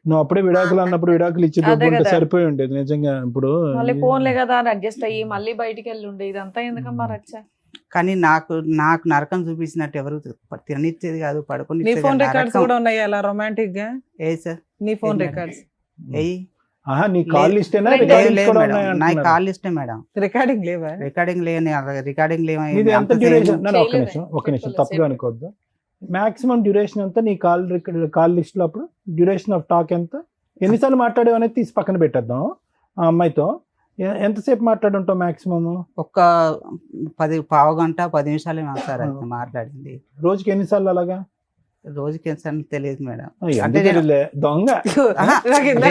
నువ్వు అప్పుడే విడాకులు అన్నప్పుడు విడాకులు ఇచ్చి దొబ్బుంటే సరిపోయి ఉండేది నిజంగా. ఇప్పుడు మళ్ళీ ఫోన్లే కదా అని అడ్జస్ట్ అయ్యి మళ్ళీ బయటికి వెళ్ళి ఉండే, ఇదంతా ఎందుకమ్మా రచ్చ? కానీ నాకు నరకం చూపించినట్టు ఎవరు తిననిచ్చేది కాదు, పడుకుని. నీ ఫోన్ రికార్డ్స్ కూడా ఉన్నాయి అలా రొమాంటిక్ గా? ఏ సార్, నీ ఫోన్ రికార్డ్స్ నీ కాల్ లిస్ట్ నా కాల్ లిస్టే మేడం. రికార్డింగ్ లేవా? రికార్డింగ్ ఎంత డ్యూరేషన్? ఒక నిమిషం తప్పుగా అనుకోవద్దు. మాక్సిమం డ్యూరేషన్ ఎంత నీ కాల్ లిస్ట్ లో? అప్పుడు డ్యూరేషన్ ఆఫ్ టాక్ ఎంత, ఎన్నిసార్లు మాట్లాడేవి అనేది తీసి పక్కన పెట్టేద్దాం. ఆ అమ్మాయితో ఎంతసేపు మాట్లాడుంటావు మాక్సిమం? ఒక 10 గంట 10 నిమిషాలు సార్ మాట్లాడింది. రోజుకి ఎన్నిసార్లు అలాగా? రోజుకి ఎన్నిసార్లు తెలియదు మేడం. దొంగ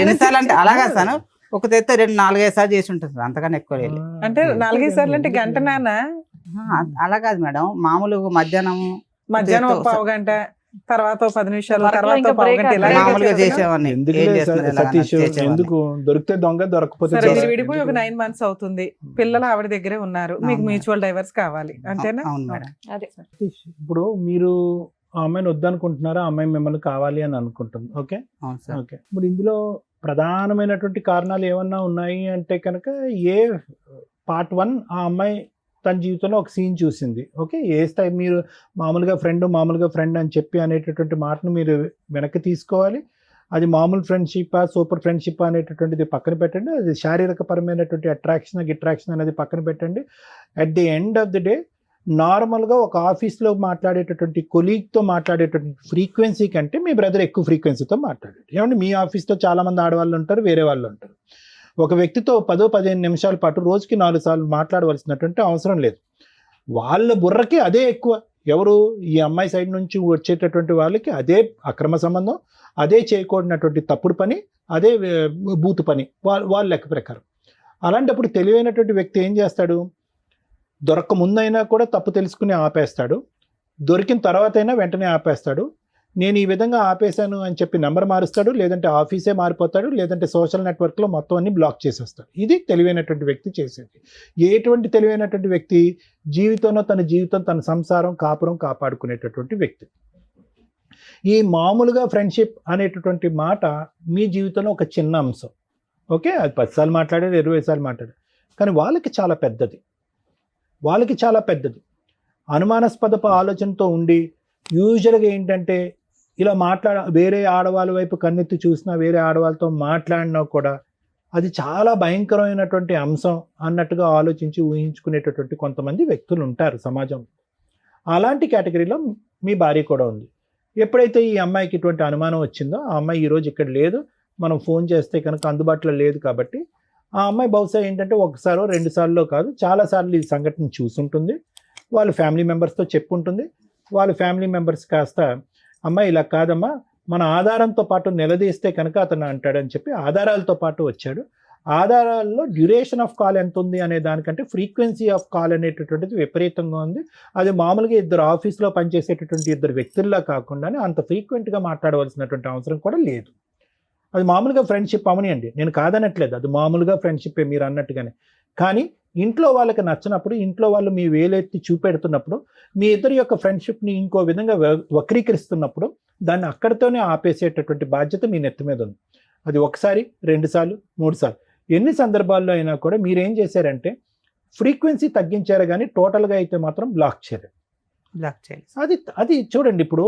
ఎన్నిసార్లు అంటే అలాగా సార్, ఒక తెత్తే 2-4-5 సార్లు చేసి ఉంటుంది, అంతకన్నా ఎక్కువ లేదు. అంటే 4-5 సార్లు అంటే గంట నానా? అలా కాదు మేడం, మామూలుగా మధ్యాహ్నం ఒక పావు గంట, తర్వాత 10 నిమిషాలు, తర్వాత మామూలుగా చేసేవాడిని. సతీష్ ఎందుకు దొరికితే దొంగ, దొరకపోతే విడిపోయి ఒక 9 months అవుతుంది, పిల్లలు ఆవిడ దగ్గరే ఉన్నారు, మీకు మ్యూచువల్ డైవర్స్ కావాలి అంతేనా? అవును మేడం. అదే ఇప్పుడు మీరు ఆ అమ్మాయిని వద్దనుకుంటున్నారా, ఆ అమ్మాయి మిమ్మల్ని కావాలి అని అనుకుంటుంది, ఓకే ఓకే. ఇప్పుడు ఇందులో ప్రధానమైనటువంటి కారణాలు ఏమన్నా ఉన్నాయి అంటే కనుక, పార్ట్ 1 ఆ అమ్మాయి తన జీవితంలో ఒక సీన్ చూసింది, ఓకే. ఏ స్థాయి మీరు మామూలుగా ఫ్రెండ్ అని చెప్పి అనేటటువంటి మాటను మీరు వెనక్కి తీసుకోవాలి. అది మామూలు ఫ్రెండ్షిప్, సూపర్ ఫ్రెండ్షిప్ అనేటటువంటిది పక్కన పెట్టండి. అది శారీరక పరమైనటువంటి అట్రాక్షన్ అనేది పక్కన పెట్టండి. At the end of the day నార్మల్గా ఒక ఆఫీస్లో మాట్లాడేటటువంటి కొలీగ్తో మాట్లాడేటటువంటి ఫ్రీక్వెన్సీ కంటే మీ బ్రదర్ ఎక్కువ ఫ్రీక్వెన్సీతో మాట్లాడాడు. ఏమంటే మీ ఆఫీస్లో చాలామంది ఆడవాళ్ళు ఉంటారు, వేరే వాళ్ళు ఉంటారు. ఒక వ్యక్తితో 10-15 నిమిషాల పాటు రోజుకి 4 సార్లు మాట్లాడవలసినటువంటి అవసరం లేదు. వాళ్ళ బుర్రకి అదే ఎక్కువ. ఎవరు? ఈ అమ్మాయి సైడ్ నుంచి వచ్చేటటువంటి వాళ్ళకి అదే అక్రమ సంబంధం, అదే చేయకూడనటువంటి తప్పుడు పని, అదే బూతు పని వాళ్ళ లెక్క ప్రకారం. అలాంటప్పుడు తెలివైనటువంటి వ్యక్తి ఏం చేస్తాడు? దొరక్క ముందైనా కూడా తప్పు తెలుసుకుని ఆపేస్తాడు, దొరికిన తర్వాత అయినా వెంటనే ఆపేస్తాడు. నేను ఈ విధంగా ఆపేశాను అని చెప్పి నెంబర్ మారుస్తాడు, లేదంటే ఆఫీసే మారిపోతాడు, లేదంటే సోషల్ నెట్వర్క్లో మొత్తం అన్ని బ్లాక్ చేసేస్తాడు. ఇది తెలివైనటువంటి వ్యక్తి చేసేది. ఎటువంటి తెలివైనటువంటి వ్యక్తి? జీవితంలో తన సంసారం, కాపురం కాపాడుకునేటటువంటి వ్యక్తి. ఈ మామూలుగా ఫ్రెండ్షిప్ అనేటటువంటి మాట మీ జీవితంలో ఒక చిన్న అంశం, ఓకే. అది 10 సార్లు మాట్లాడారు, 20 సార్లు మాట్లాడారు, కానీ వాళ్ళకి చాలా పెద్దది. అనుమానాస్పద ఆలోచనతో ఉండి యూజువల్గా ఏంటంటే ఇలా వేరే ఆడవాళ్ళ వైపు కన్నెత్తి చూసినా, వేరే ఆడవాళ్ళతో మాట్లాడినా కూడా అది చాలా భయంకరమైనటువంటి అంశం అన్నట్టుగా ఆలోచించి ఊహించుకునేటటువంటి కొంతమంది వ్యక్తులు ఉంటారు సమాజంలో. అలాంటి కేటగిరీలో మీ భార్య కూడా ఉంది. ఎప్పుడైతే ఈ అమ్మాయికి ఇటువంటి అనుమానం వచ్చిందో, ఆ అమ్మాయి ఈరోజు ఇక్కడ లేదు, మనం ఫోన్ చేస్తే కనుక అందుబాటులో లేదు కాబట్టి, ఆ అమ్మాయి బహుశా ఏంటంటే 1 సారో 2 సార్లు కాదు, చాలాసార్లు ఈ సంఘటన చూసుంటుంది. వాళ్ళ ఫ్యామిలీ మెంబర్స్తో చెప్పుంటుంది. వాళ్ళ ఫ్యామిలీ మెంబర్స్ కాస్త, అమ్మాయి ఇలా కాదమ్మా, మన ఆధారంతో పాటు నిలదీస్తే కనుక అతను అంటాడని చెప్పి ఆధారాలతో పాటు వచ్చాడు. ఆధారాల్లో డ్యూరేషన్ ఆఫ్ కాల్ ఎంత ఉంది అనే దానికంటే ఫ్రీక్వెన్సీ ఆఫ్ కాల్ అనేటటువంటిది విపరీతంగా ఉంది. అది మామూలుగా ఇద్దరు ఆఫీస్లో పనిచేసేటటువంటి 2 వ్యక్తుల్లా కాకుండానే అంత ఫ్రీక్వెంట్గా మాట్లాడవలసినటువంటి అవసరం కూడా లేదు. అది మామూలుగా ఫ్రెండ్షిప్ అవనియండి, నేను కాదనట్లేదు, అది మామూలుగా ఫ్రెండ్షిప్పే మీరు అన్నట్టుగానే. కానీ ఇంట్లో వాళ్ళకి నచ్చినప్పుడు, ఇంట్లో వాళ్ళు మీ వేలెత్తి చూపెడుతున్నప్పుడు, మీ ఇద్దరి యొక్క ఫ్రెండ్షిప్ని ఇంకో విధంగా వక్రీకరిస్తున్నప్పుడు దాన్ని అక్కడితోనే ఆపేసేటటువంటి బాధ్యత మీ నెత్తి మీద ఉంది. అది 1 సారి 2 సార్లు 3 సార్లు ఎన్ని సందర్భాల్లో అయినా కూడా మీరేం చేశారంటే ఫ్రీక్వెన్సీ తగ్గించారు, కానీ టోటల్గా అయితే మాత్రం బ్లాక్ చేయరు. అది చూడండి. ఇప్పుడు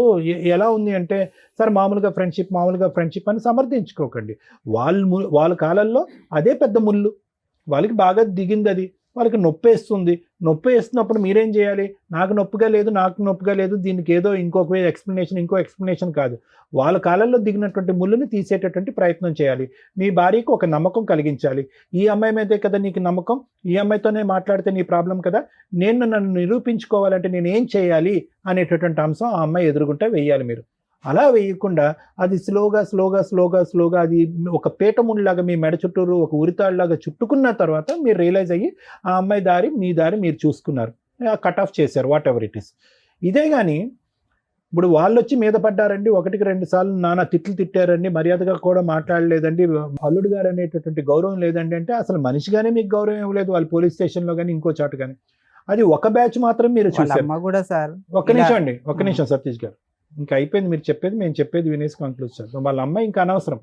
ఎలా ఉంది అంటే, సార్ మామూలుగా ఫ్రెండ్షిప్ అని సమర్థించుకోకండి. వాళ్ళ కాలంలో అదే పెద్ద ముళ్ళు, వాళ్ళకి బాగా దిగింది, అది వాళ్ళకి నొప్పి వేస్తున్నప్పుడు మీరేం చేయాలి? నాకు నొప్పిగా లేదు, దీనికి ఏదో ఇంకో ఎక్స్ప్లెనేషన్ కాదు. వాళ్ళ కాలంలో దిగినటువంటి ముళ్ళుని తీసేటటువంటి ప్రయత్నం చేయాలి. మీ భార్యకు ఒక నమ్మకం కలిగించాలి. ఈ అమ్మాయి మీదే కదా నీకు నమ్మకం, ఈ అమ్మాయితోనే మాట్లాడితే నీ ప్రాబ్లం కదా, నన్ను నిరూపించుకోవాలంటే నేను ఏం చేయాలి అనేటటువంటి అంశం ఆ అమ్మాయి ఎదురుగుంటే వెయ్యాలి. మీరు అలా వేయకుండా అది స్లోగా అది ఒక పీటముడిలాగా మీ మెడ చుట్టూరు ఒక ఉరితాడులాగా చుట్టుకున్న తర్వాత మీరు రియలైజ్ అయ్యి ఆ అమ్మాయి దారి మీ దారి మీరు చూసుకున్నారు, కట్ ఆఫ్ చేశారు, వాట్ ఎవర్ ఇట్ ఈస్. ఇదే కానీ ఇప్పుడు వాళ్ళు వచ్చి మీద పడ్డారండి, 1-2 సార్లు నానా తిట్లు తిట్టారండి, మర్యాదగా కూడా మాట్లాడలేదండి, అల్లుడు గారు అనేటటువంటి గౌరవం లేదండి అంటే అసలు మనిషిగానే మీకు గౌరవం ఇవ్వలేదు వాళ్ళు పోలీస్ స్టేషన్లో కానీ ఇంకో చోట కానీ. అది ఒక బ్యాచ్ మాత్రం మీరు చూసారు. ఒక్క నిమిషం సతీష్ గారు, ఇంకా అయిపోయింది మీరు చెప్పేది, మేము చెప్పేది వినేసి కంక్లూడ్ చేద్దాం. వాళ్ళ అమ్మాయి ఇంకా అనవసరం.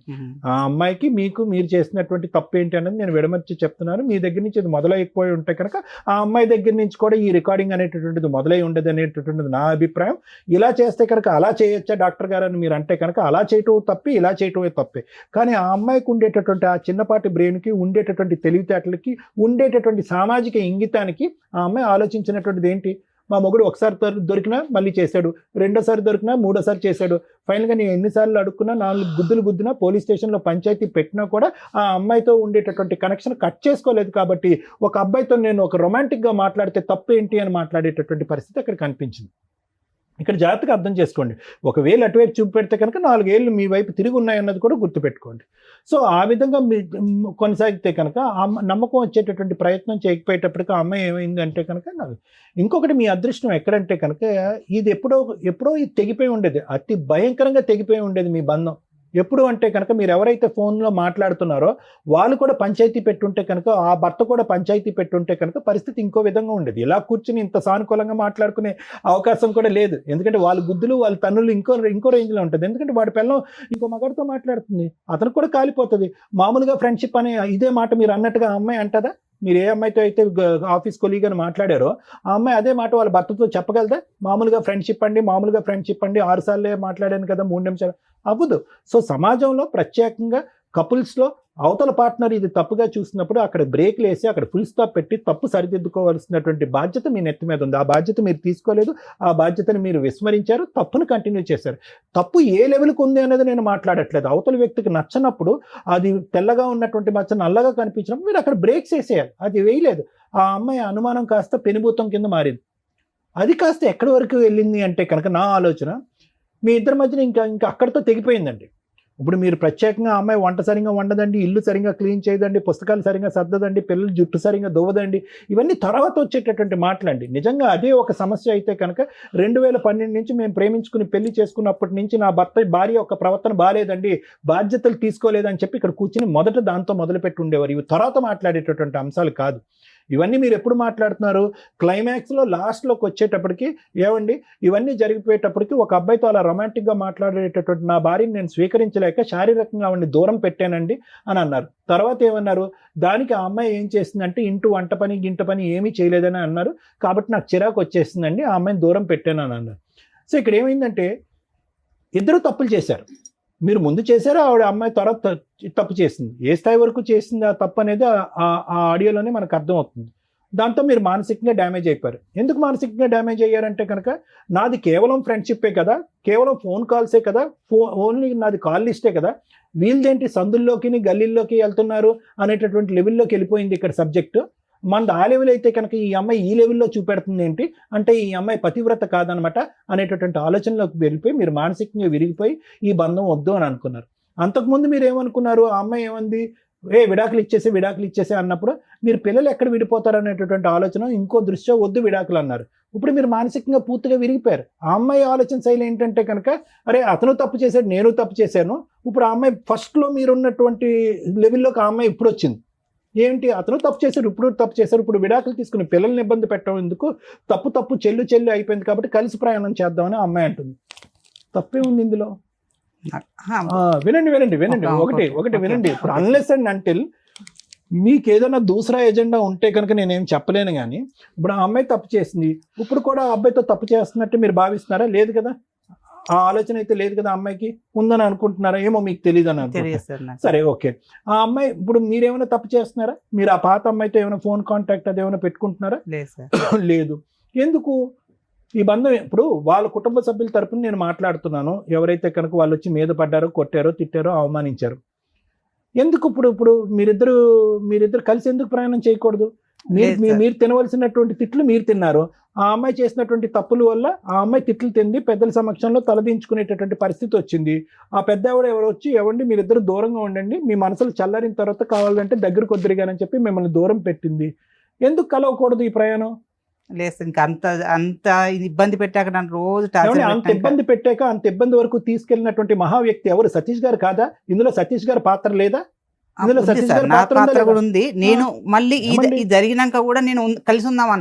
ఆ అమ్మాయికి మీరు చేసినటువంటి తప్పు ఏంటి అనేది నేను విడమర్చి చెప్తున్నాను. మీ దగ్గర నుంచి ఇది మొదలైపోయి ఉంటే కనుక ఆ అమ్మాయి దగ్గర నుంచి కూడా ఈ రికార్డింగ్ అనేటటువంటిది మొదలై ఉండదు అనేటటువంటిది నా అభిప్రాయం. ఇలా చేస్తే కనుక అలా చేయొచ్చా డాక్టర్ గారు అని మీరు అంటే కనుక అలా చేయటం తప్పి, ఇలా చేయటమే తప్పే. కానీ ఆ అమ్మాయికి ఉండేటటువంటి ఆ చిన్నపాటి బ్రెయిన్కి, ఉండేటటువంటి తెలివితేటలకి, ఉండేటటువంటి సామాజిక ఇంగితానికి ఆ అమ్మాయి ఆలోచించినటువంటిది ఏంటి? మా మొగుడు ఒకసారి దొరికినా మళ్ళీ చేశాడు, రెండోసారి దొరికినా మూడోసారి చేశాడు, ఫైనల్గా నేను ఎన్నిసార్లు అడుక్కున్నా 4 గుద్దులు గుద్దినా పోలీస్ స్టేషన్లో పంచాయతీ పెట్టినా కూడా ఆ అమ్మాయితో ఉండేటటువంటి కనెక్షన్ కట్ చేసుకోలేదు. కాబట్టి ఒక అబ్బాయితో నేను ఒక రొమాంటిక్గా మాట్లాడితే తప్పు ఏంటి అని మాట్లాడేటటువంటి పరిస్థితి అక్కడ కనిపించింది. ఇక్కడ జాగ్రత్తగా అర్థం చేసుకోండి. ఒకవేళ అటువైపు చూపెడితే కనుక 4 ఏళ్ళు మీ వైపు తిరిగి ఉన్నాయన్నది కూడా గుర్తుపెట్టుకోండి. సో ఆ విధంగా మీ కొనసాగితే కనుక ఆ నమ్మకం వచ్చేటటువంటి ప్రయత్నం చేయకపోయేటప్పటికీ ఆ అమ్మాయి ఏమైందంటే కనుక ఇంకొకటి మీ అదృష్టం ఎక్కడంటే కనుక ఇది ఎప్పుడో ఇది తెగిపోయి ఉండేది, అతి భయంకరంగా తెగిపోయి ఉండేది మీ బంధం. ఎప్పుడు అంటే కనుక మీరు ఎవరైతే ఫోన్లో మాట్లాడుతున్నారో వాళ్ళు కూడా పంచాయతీ పెట్టుంటే కనుక, ఆ భర్త కూడా పంచాయతీ పెట్టుంటే కనుక పరిస్థితి ఇంకో విధంగా ఉండేది. ఇలా కూర్చుని ఇంత సానుకూలంగా మాట్లాడుకునే అవకాశం కూడా లేదు. ఎందుకంటే వాళ్ళ గుద్దులు వాళ్ళ తన్నులు ఇంకో రేంజ్లో ఉంటుంది. ఎందుకంటే వాడి పిల్లం ఇంకో మగాడితో మాట్లాడుతుంది, అతను కూడా కాలిపోతుంది. మామూలుగా ఫ్రెండ్షిప్ అనే ఇదే మాట మీరు అన్నట్టుగా అమ్మాయి అంటదా? మీరు ఏ అమ్మాయితో అయితే ఆఫీస్ కొలీగ్ అని మాట్లాడారో ఆ అమ్మాయి అదే మాట వాళ్ళ భర్తతో చెప్పగలదా? మామూలుగా ఫ్రెండ్షిప్ అండి 6 సార్లే మాట్లాడాను కదా 3 నిమిషాలు అవ్వదు. సో సమాజంలో ప్రత్యేకంగా కపుల్స్లో అవతల పార్ట్నర్ ఇది తప్పుగా చూసినప్పుడు అక్కడ బ్రేక్లు వేసి అక్కడ ఫుల్ స్టాప్ పెట్టి తప్పు సరిదిద్దుకోవాల్సినటువంటి బాధ్యత మీ నెత్తి మీద ఉంది. ఆ బాధ్యత మీరు తీసుకోలేదు, ఆ బాధ్యతను మీరు విస్మరించారు, తప్పును కంటిన్యూ చేశారు. తప్పు ఏ లెవెల్కి ఉంది అనేది నేను మాట్లాడట్లేదు. అవతల వ్యక్తికి నచ్చనప్పుడు, అది తెల్లగా ఉన్నటువంటి మచ్చ నల్లగా కనిపించినప్పుడు మీరు అక్కడ బ్రేక్స్ వేసేయాలి. అది వేయలేదు. ఆ అమ్మాయి అనుమానం కాస్త పెనుభూతం కింద మారింది. అది కాస్త ఎక్కడి వరకు వెళ్ళింది అంటే కనుక నా ఆలోచన మీ ఇద్దరి మధ్యన ఇంకా అక్కడితో తెగిపోయిందండి. ఇప్పుడు మీరు ప్రత్యేకంగా అమ్మాయి వంట సరిగా వండదండి, ఇల్లు సరిగా క్లీన్ చేయదండి, పుస్తకాలు సరిగా సర్దదండి, పిల్లలు జుట్టు సరిగా దువ్వదండి, ఇవన్నీ తర్వాత వచ్చేటటువంటి మాటలండి. నిజంగా అదే ఒక సమస్య అయితే కనుక 2012 నుంచి మేము ప్రేమించుకుని పెళ్లి చేసుకున్నప్పటి నుంచి నా భార్య యొక్క ప్రవర్తన బాగాలేదండి, బాధ్యతలు తీసుకోలేదని చెప్పి ఇక్కడ కూర్చుని మొదట దాంతో మొదలుపెట్టి ఉండేవారు. ఇవి తర్వాత మాట్లాడేటటువంటి అంశాలు కాదు. ఇవన్నీ మీరు ఎప్పుడు మాట్లాడుతున్నారు? క్లైమాక్స్లో లాస్ట్లోకి వచ్చేటప్పటికి ఏమండి ఇవన్నీ జరిగిపోయేటప్పటికి ఒక అబ్బాయితో అలా రొమాంటిక్గా మాట్లాడేటటువంటి నా భార్యని నేను స్వీకరించలేక శారీరకంగా ఆవిడని దూరం పెట్టానండి అని అన్నారు. తర్వాత ఏమన్నారు? దానికి ఆ అమ్మాయి ఏం చేసిందంటే వంట పని గింట పని ఏమీ చేయలేదని అన్నారు, కాబట్టి నాకు చిరాకు వచ్చేసిందండి, ఆ అమ్మాయిని దూరం పెట్టాను అని అన్నారు. సో ఇక్కడ ఏమైందంటే ఇద్దరు తప్పులు చేశారు. మీరు ముందు చేశారు, ఆవిడ అమ్మాయి తర్వాత తప్పు చేసింది. ఏ స్థాయి వరకు చేసింది ఆ తప్పు అనేది ఆ ఆడియోలోనే మనకు అర్థమవుతుంది. దాంతో మీరు మానసికంగా డ్యామేజ్ అయిపోయారు. ఎందుకు మానసికంగా డ్యామేజ్ అయ్యారంటే కనుక నాది కేవలం ఫ్రెండ్షిప్పే కదా, కేవలం ఫోన్ కాల్సే కదా, ఓన్లీ నాది కాల్ లిస్టే కదా, వీళ్ళదేంటి సందుల్లోకి గల్లీల్లోకి వెళ్తున్నారు అనేటటువంటి లెవెల్లోకి వెళ్ళిపోయింది ఇక్కడ సబ్జెక్టు. మనది ఆ లెవెల్ అయితే కనుక ఈ అమ్మాయి ఈ లెవెల్లో చూపెడుతుంది ఏంటి అంటే ఈ అమ్మాయి పతివ్రత కాదనమాట అనేటటువంటి ఆలోచనలోకి వెళ్ళిపోయి మీరు మానసికంగా విరిగిపోయి ఈ బంధం వద్దు అని అనుకున్నారు. అంతకుముందు మీరు ఏమనుకున్నారు? ఆ అమ్మాయి ఏమంది? విడాకులు ఇచ్చేసే అన్నప్పుడు మీరు పిల్లలు ఎక్కడ విడిపోతారు అనేటటువంటి ఆలోచన ఇంకో దృష్ట్యా వద్దు విడాకులు అన్నారు. ఇప్పుడు మీరు మానసికంగా పూర్తిగా విరిగిపోయారు. ఆ అమ్మాయి ఆలోచన శైలి ఏంటంటే కనుక అరే అతను తప్పు చేశాడు, నేను తప్పు చేశాను. ఇప్పుడు ఆ అమ్మాయి ఫస్ట్లో మీరున్నటువంటి లెవెల్లోకి ఆ అమ్మాయి ఇప్పుడు వచ్చింది. ఏంటి అతను తప్పు చేశారు, ఇప్పుడు విడాకులు తీసుకుని పిల్లల్ని ఇబ్బంది పెట్టడం ఎందుకు, తప్పు చెల్లు అయిపోయింది కాబట్టి కలిసి ప్రయాణం చేద్దామని ఆ అమ్మాయి అంటుంది. తప్పే ఉంది ఇందులో? వినండి ఒకటి వినండి. ఇప్పుడు అన్లెస్ అండ్ అంటిల్ మీకు ఏదైనా దూసరా ఎజెండా ఉంటే కనుక నేనేం చెప్పలేను, కానీ ఇప్పుడు ఆ అమ్మాయి తప్పు చేసింది, ఇప్పుడు కూడా ఆ అబ్బాయితో తప్పు చేస్తున్నట్టు మీరు భావిస్తున్నారా? లేదు కదా, ఆ ఆలోచన అయితే లేదు కదా, అమ్మాయికి ఉందని అనుకుంటున్నారా? ఏమో మీకు తెలియదు అని అనుకుంటున్నారా? సరే ఓకే, ఆ అమ్మాయి ఇప్పుడు మీరేమైనా తప్పు చేస్తున్నారా? మీరు ఆ పాత అమ్మాయితో ఏమైనా ఫోన్ కాంటాక్ట్ అది ఏమైనా పెట్టుకుంటున్నారా? లేదు. ఎందుకు ఈ బంధం? ఇప్పుడు వాళ్ళ కుటుంబ సభ్యుల తరపున నేను మాట్లాడుతున్నాను. ఎవరైతే కనుక వాళ్ళు వచ్చి మీద పడ్డారో, కొట్టారో, తిట్టారో, అవమానించారు, ఎందుకు ఇప్పుడు మీరిద్దరు కలిసి ఎందుకు ప్రయాణం చేయకూడదు? మీరు తినవలసినటువంటి తిట్లు మీరు తిన్నారు. ఆ అమ్మాయి చేసినటువంటి తప్పుల వల్ల ఆ అమ్మాయి తిట్లు తింది, పెద్దల సమక్షంలో తలదించుకునేటటువంటి పరిస్థితి వచ్చింది. ఆ పెద్ద ఎవరు వచ్చి ఎవండి మీరిద్దరు దూరంగా ఉండండి, మీ మనసులు చల్లారిన తర్వాత కావాలంటే దగ్గరకు వద్దురుగానని చెప్పి మిమ్మల్ని దూరం పెట్టింది. ఎందుకు కలవకూడదు ఈ ప్రయాణం? లేదు, ఇంకా అంత ఇబ్బంది పెట్టాక నన్ను రోజు అంత ఇబ్బంది వరకు తీసుకెళ్ళినటువంటి మహా వ్యక్తి ఎవరు? సతీష్ గారు కాదా? ఇందులో సతీష్ గారి పాత్ర లేదా? ఇందులో సతీష్ గారి పాత్ర కూడా ఉంది. నేను మళ్ళీ ఇది జరిగినాక కూడా నేను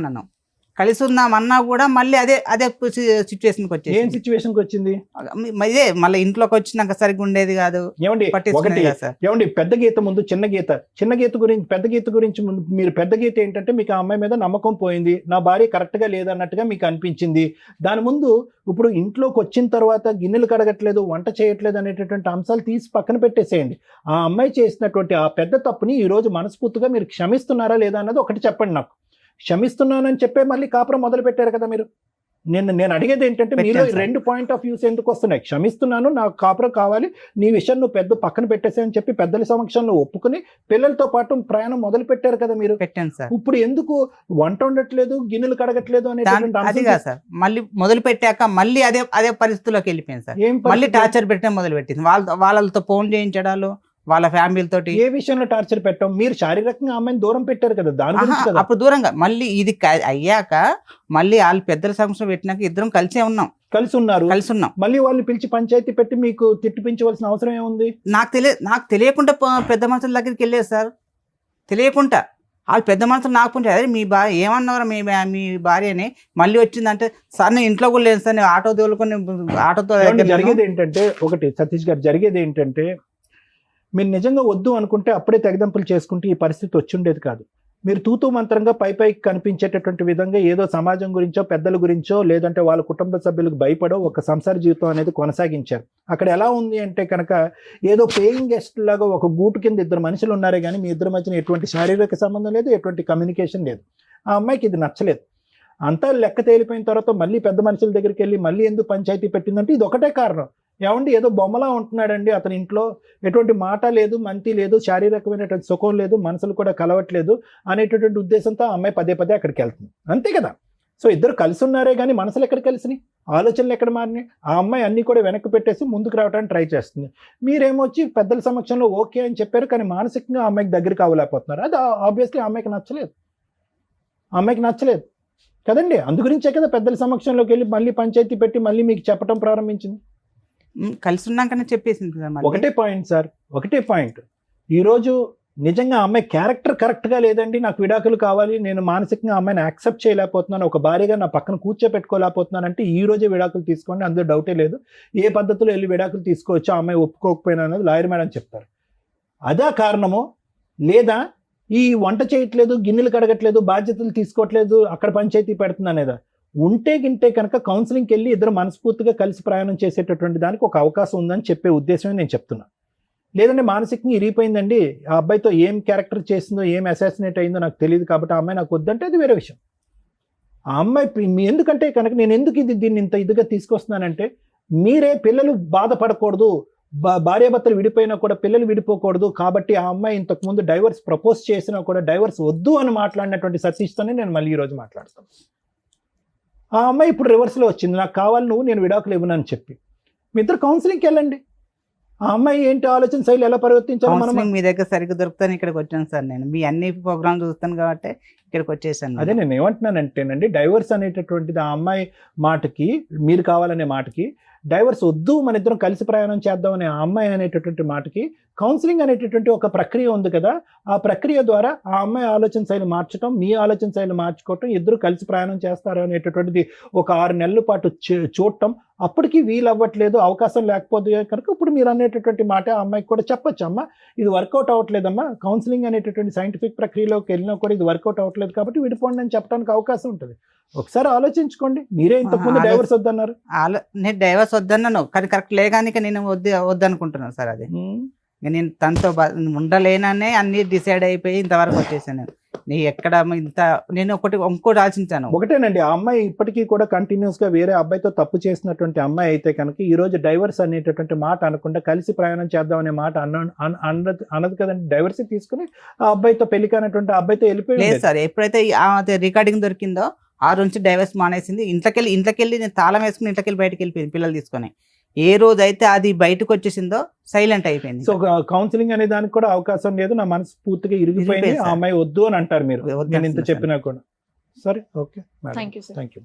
కలిసి ఉందామన్నా కూడా మళ్ళీ అదే సిచ్యువేషన్కి వచ్చేది. ఏం సిచ్యువేషన్కి వచ్చింది? ఇదే మళ్ళీ ఇంట్లోకి వచ్చినాక సరిగ్గా ఉండేది కాదు. ఏమండి పెద్ద గీత ముందు చిన్న గీత గురించి, పెద్ద గీత గురించి ముందు మీరు పెద్ద గీత ఏంటంటే మీకు ఆ అమ్మాయి మీద నమ్మకం పోయింది, నా భార్య కరెక్ట్ గా లేదన్నట్టుగా మీకు అనిపించింది. దాని ముందు ఇప్పుడు ఇంట్లోకి వచ్చిన తర్వాత గిన్నెలు కడగట్లేదు, వంట చేయట్లేదు అనేటటువంటి అంశాలు తీసి పక్కన పెట్టేసేయండి. ఆ అమ్మాయి చేసినటువంటి ఆ పెద్ద తప్పుని ఈ రోజు మనస్ఫూర్తిగా మీరు క్షమిస్తున్నారా లేదా అన్నది ఒకటి చెప్పండి నాకు. క్షమిస్తున్నానని చెప్పే మళ్ళీ కాపురం మొదలు పెట్టారు కదా మీరు. నేను అడిగేది ఏంటంటే మీరు రెండు పాయింట్ ఆఫ్ వ్యూస్ ఎందుకు వస్తున్నాయి? క్షమిస్తున్నాను, నాకు కాపురం కావాలి, నీ విషయం నువ్వు పెద్ద పక్కన పెట్టేసాయని చెప్పి పెద్దల సమక్షంలో ఒప్పుకుని పిల్లలతో పాటు ప్రయాణం మొదలు పెట్టారు కదా మీరు. పెట్టాను సార్. ఇప్పుడు ఎందుకు వంట ఉండట్లేదు, గిన్నెలు కడగట్లేదు అనేది కాదు సార్. మళ్ళీ మొదలు పెట్టాక మళ్ళీ అదే పరిస్థితిలోకి వెళ్ళిపోయింది సార్. మళ్ళీ టార్చర్ పెట్టడం మొదలు పెట్టింది. వాళ్ళతో ఫోన్ చేయించడాలు, వాళ్ళ ఫ్యామిలీలతో. ఏ విషయంలో టార్చర్ పెట్టాం? మీరు శారీరకంగా అమ్మాయిని దూరం పెట్టారు కదా, దాని గురించి కదా. అప్పుడు దూరంగా మళ్ళీ ఇది అయ్యాక మళ్ళీ వాళ్ళు పెద్దల సమస్య పెట్టినాక ఇద్దరం కలిసి ఉన్నాం. మళ్ళీ వాళ్ళని పిలిచి పంచాయతీ పెట్టి మీకు తిట్టిపించవలసిన అవసరం ఏముంది? నాకు తెలియకుండా పెద్ద మనుషుల దగ్గరికి వెళ్ళేది సార్. తెలియకుండా వాళ్ళు పెద్ద మనుషులు నాకు పుంచారు, అదే మీ భార్య ఏమన్నారు, మీ భార్యని మళ్ళీ వచ్చిందంటే సార్ నేను ఇంట్లో కూడా లేదు సార్, నేను ఆటో తోలుకొని ఆటోతో. జరిగేది ఏంటంటే ఒకటి సతీష్ గారు, జరిగేది ఏంటంటే మీరు నిజంగా వద్దు అనుకుంటే అప్పుడే తెగదంపులు చేసుకుంటే ఈ పరిస్థితి వచ్చుండేది కాదు. మీరు తూతూ మంత్రంగా పైకి కనిపించేటటువంటి విధంగా ఏదో సమాజం గురించో, పెద్దల గురించో, లేదంటే వాళ్ళ కుటుంబ సభ్యులకు భయపడో ఒక సంసార జీవితం అనేది కొనసాగించారు. అక్కడ ఎలా ఉంది అంటే కనుక ఏదో పేయింగ్ గెస్ట్ లాగా ఒక గూటు కింద ఇద్దరు మనుషులు ఉన్నారే కానీ మీ ఇద్దరి మధ్యన ఎటువంటి శారీరక సంబంధం లేదు, ఎటువంటి కమ్యూనికేషన్ లేదు. ఆ అమ్మాయికి ఇది నచ్చలేదు. అంతా లెక్క తేలిపోయిన తర్వాత మళ్ళీ పెద్ద మనుషుల దగ్గరికి వెళ్ళి మళ్ళీ ఎందుకు పంచాయతీ పెట్టిందంటే ఇది ఒకటే కారణం. ఏమండి ఏదో బొమ్మలా ఉంటున్నాడండి అతని ఇంట్లో, ఎటువంటి మాట లేదు, మంతి లేదు, శారీరకమైనటువంటి సుఖం లేదు, మనసులు కూడా కలవట్లేదు అనేటటువంటి ఉద్దేశంతో ఆ అమ్మాయి పదే అక్కడికి వెళ్తుంది. అంతే కదా. సో ఇద్దరు కలిసి ఉన్నారే కానీ మనసులు ఎక్కడ కలిసినాయి, ఆలోచనలు ఎక్కడ మారినాయి? ఆ అమ్మాయి అన్నీ కూడా వెనక్కి పెట్టేసి ముందుకు రావడానికి ట్రై చేస్తుంది. మీరేమొచ్చి పెద్దల సమక్షంలో ఓకే అని చెప్పారు, కానీ మానసికంగా ఆ అమ్మాయికి దగ్గరికి అవ్వలేకపోతున్నారు. అది ఆబ్వియస్లీ ఆ అమ్మాయికి నచ్చలేదు కదండి. అందు గురించే కదా పెద్దల సమక్షంలోకి వెళ్ళి మళ్ళీ పంచాయతీ పెట్టి మళ్ళీ మీకు చెప్పడం ప్రారంభించింది. కలిసి ఉన్నాకనే చెప్పేసింది. ఒకటే పాయింట్ సార్, ఒకటే పాయింట్. ఈరోజు నిజంగా అమ్మాయి క్యారెక్టర్ కరెక్ట్గా లేదండి, నాకు విడాకులు కావాలి, నేను మానసికంగా అమ్మాయిని యాక్సెప్ట్ చేయలేకపోతున్నాను, ఒక భార్యగా నా పక్కన కూర్చోపెట్టుకోలేకపోతున్నానంటే ఈ రోజే విడాకులు తీసుకోండి, అందులో డౌటే లేదు. ఏ పద్ధతిలో వెళ్ళి విడాకులు తీసుకోవచ్చో అమ్మాయి ఒప్పుకోకపోయినా అనేది లాయర్ మేడం చెప్తారు. అదా కారణమో, లేదా ఈ వంట చేయట్లేదు, గిన్నెలు కడగట్లేదు, బాధ్యతలు తీసుకోవట్లేదు, అక్కడ పంచాయతీ పెడుతుంది అనేదా? గింటే కనుక కౌన్సిలింగ్కి వెళ్ళి ఇద్దరు మనస్ఫూర్తిగా కలిసి ప్రయాణం చేసేటటువంటి దానికి ఒక అవకాశం ఉందని చెప్పే ఉద్దేశమే నేను చెప్తున్నా. లేదంటే మానసికంగా ఇరిగిపోయిందండి, ఆ అబ్బాయితో ఏం క్యారెక్టర్ చేసిందో, ఏం అసాసినేట్ అయిందో నాకు తెలియదు కాబట్టి ఆ అమ్మాయి నాకు వద్దంటే అది వేరే విషయం. ఆ అమ్మాయి ఎందుకంటే కనుక నేను ఎందుకు దీన్ని ఇంత ఇదిగా తీసుకొస్తున్నానంటే, మీరే పిల్లలు బాధపడకూడదు, భార్యాభర్తలు విడిపోయినా కూడా పిల్లలు విడిపోకూడదు కాబట్టి ఆ అమ్మాయి ఇంతకుముందు డైవర్స్ ప్రపోజ్ చేసినా కూడా డైవర్స్ వద్దు అని మాట్లాడినటువంటి సతీష్తోనే నేను మళ్ళీ ఈరోజు మాట్లాడతాను. ఆ అమ్మాయి ఇప్పుడు రివర్స్లో వచ్చింది, నాకు కావాలి నువ్వు, నేను విడాకులు ఇవ్వనని చెప్పి. మీ ఇద్దరు కౌన్సిలింగ్కి వెళ్ళండి. ఆ అమ్మాయి ఏంటి ఆలోచన శైలి ఎలా పరివర్తించాలి? మనం మీ దగ్గర సరిగ్గా దొరుకుతాను ఇక్కడికి వచ్చాను సార్. నేను మీ అన్ని ప్రోగ్రామ్ చూస్తాను కాబట్టి ఇక్కడికి వచ్చేసాను. అదే నేను ఏమంటున్నానంటేనండి, డైవర్స్ అనేటటువంటిది ఆ అమ్మాయి మాటకి, మీరు కావాలనే మాటకి డైవర్స్ వద్దు, మన ఇద్దరం కలిసి ప్రయాణం చేద్దాం అనే ఆ అమ్మాయి అనేటటువంటి మాటకి కౌన్సిలింగ్ అనేటటువంటి ఒక ప్రక్రియ ఉంది కదా, ఆ ప్రక్రియ ద్వారా ఆ అమ్మాయి ఆలోచన శైలి మార్చడం, మీ ఆలోచన శైలి మార్చుకోవటం, ఇద్దరు కలిసి ప్రయాణం చేస్తారు అనేటటువంటిది ఒక 6 నెలల పాటు చూడటం. అప్పటికి వీలు అవ్వట్లేదు, అవకాశం లేకపోతే కనుక ఇప్పుడు మీరు అనేటటువంటి మాట ఆ అమ్మాయికి కూడా చెప్పొచ్చు, అమ్మా ఇది వర్కౌట్ అవ్వట్లేదమ్మా, కౌన్సిలింగ్ అనేటటువంటి సైంటిఫిక్ ప్రక్రియలోకి వెళ్ళినా కూడా ఇది వర్కౌట్ అవ్వట్లేదు కాబట్టి విడిపోండి అని చెప్పడానికి అవకాశం ఉంటుంది. ఒకసారి ఆలోచించుకోండి. మీరే ఇంతకుముందు డైవర్స్ వద్దన్నారు. నేను డైవర్స్ వద్దన్నాను, కానీ కరెక్ట్ లేగానికి నేను వద్దనుకుంటున్నాను సార్. అది నేను తనతో ఉండలేననే అన్ని డిసైడ్ అయిపోయి ఇంతవరకు వచ్చేసాను. ఎక్కడ నేను ఇంకోటి ఆలోచించాను. ఒకటేనండి, ఆ అమ్మాయి ఇప్పటికీ కూడా కంటిన్యూస్ గా వేరే అబ్బాయితో తప్పు చేసినటువంటి అమ్మాయి అయితే కనుక ఈ రోజు డైవర్స్ అనేటటువంటి మాట అనకుండా కలిసి ప్రయాణం చేద్దాం అనే మాట అన్నది కదండి. డైవర్స్ తీసుకుని ఆ అబ్బాయితో పెళ్లి కానటువంటి అబ్బాయితో వెళ్ళిపోయింది. లేదు సార్, ఎప్పుడైతే రికార్డింగ్ దొరికిందో ఆ నుంచి డైవర్స్ మానేసింది. ఇంట్లోకెళ్ళి నేను తాళం వేసుకుని ఇంట్లోకెళ్ళి బయటకు వెళ్ళిపోయింది పిల్లలు తీసుకొని. ఏ రోజు అయితే అది బయటకు వచ్చేసిందో సైలెంట్ అయిపోయింది. సో కౌన్సిలింగ్ అనే దానికి కూడా అవకాశం లేదు, నా మనసు పూర్తిగా ఇరిగిపోయింది, ఆ అమ్మాయి వద్దు అని అంటారు మీరు, నేను ఇంత చెప్పినా కూడా. సరే, ఓకే, థ్యాంక్ యూ.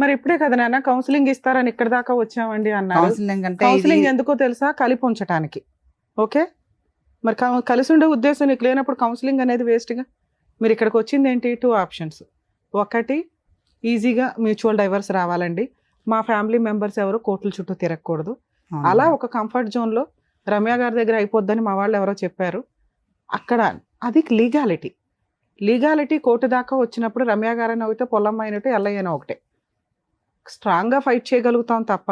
మరి ఇప్పుడే కదా నాన్న కౌన్సిలింగ్ ఇస్తారని ఇక్కడ దాకా వచ్చామండి అన్నారు. కౌన్సిలింగ్ ఎందుకో తెలుసా? కలిపి ఉంచడానికి. ఓకే, మరి కలిసి ఉండే ఉద్దేశం నీకు లేనప్పుడు కౌన్సిలింగ్ అనేది వేస్ట్గా. మీరు ఇక్కడికి వచ్చింది ఏంటి? 2 ఆప్షన్స్. ఒకటి, ఈజీగా మ్యూచువల్ డైవర్స్ రావాలండి, మా ఫ్యామిలీ మెంబర్స్ ఎవరు కోర్టుల చుట్టూ తిరగకూడదు. అలా ఒక కంఫర్ట్ జోన్లో రమ్య గారి దగ్గర అయిపోద్దని మా వాళ్ళు ఎవరో చెప్పారు. అక్కడ అది లీగాలిటీ కోర్టు దాకా వచ్చినప్పుడు రమ్య గారైనా ఒకటే, పొలం అయినట్టు, ఎల్లయ్యనా ఒకటే. స్ట్రాంగ్గా ఫైట్ చేయగలుగుతాం తప్ప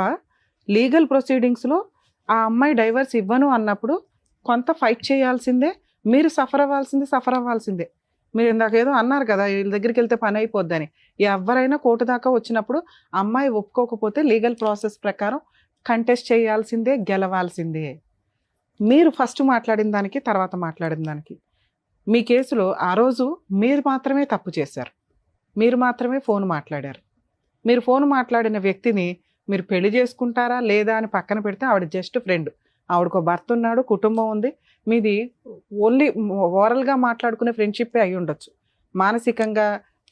లీగల్ ప్రొసీడింగ్స్లో ఆ అమ్మాయి డైవర్స్ ఇవ్వను అన్నప్పుడు కొంత ఫైట్ చేయాల్సిందే, మీరు సఫర్ అవ్వాల్సిందే. మీరు ఇందాక ఏదో అన్నారు కదా, వీళ్ళ దగ్గరికి వెళ్తే పని అయిపోద్దని. ఎవరైనా కోర్టు దాకా వచ్చినప్పుడు అమ్మాయి ఒప్పుకోకపోతే లీగల్ ప్రాసెస్ ప్రకారం కంటెస్ట్ చేయాల్సిందే, గెలవాల్సిందే. మీరు ఫస్ట్ మాట్లాడిన దానికి తర్వాత మాట్లాడిన దానికి మీ కేసులో ఆ రోజు మీరు మాత్రమే తప్పు చేశారు, మీరు మాత్రమే ఫోన్ మాట్లాడారు. మీరు ఫోన్ మాట్లాడిన వ్యక్తిని మీరు పెళ్లి చేసుకుంటారా లేదా అని పక్కన పెడితే ఆవిడ జస్ట్ ఫ్రెండ్, ఆవిడకు భర్త ఉన్నాడు, కుటుంబం ఉంది, మీది ఓన్లీ ఓరల్గా మాట్లాడుకునే ఫ్రెండ్షిప్పే అయి ఉండొచ్చు. మానసికంగా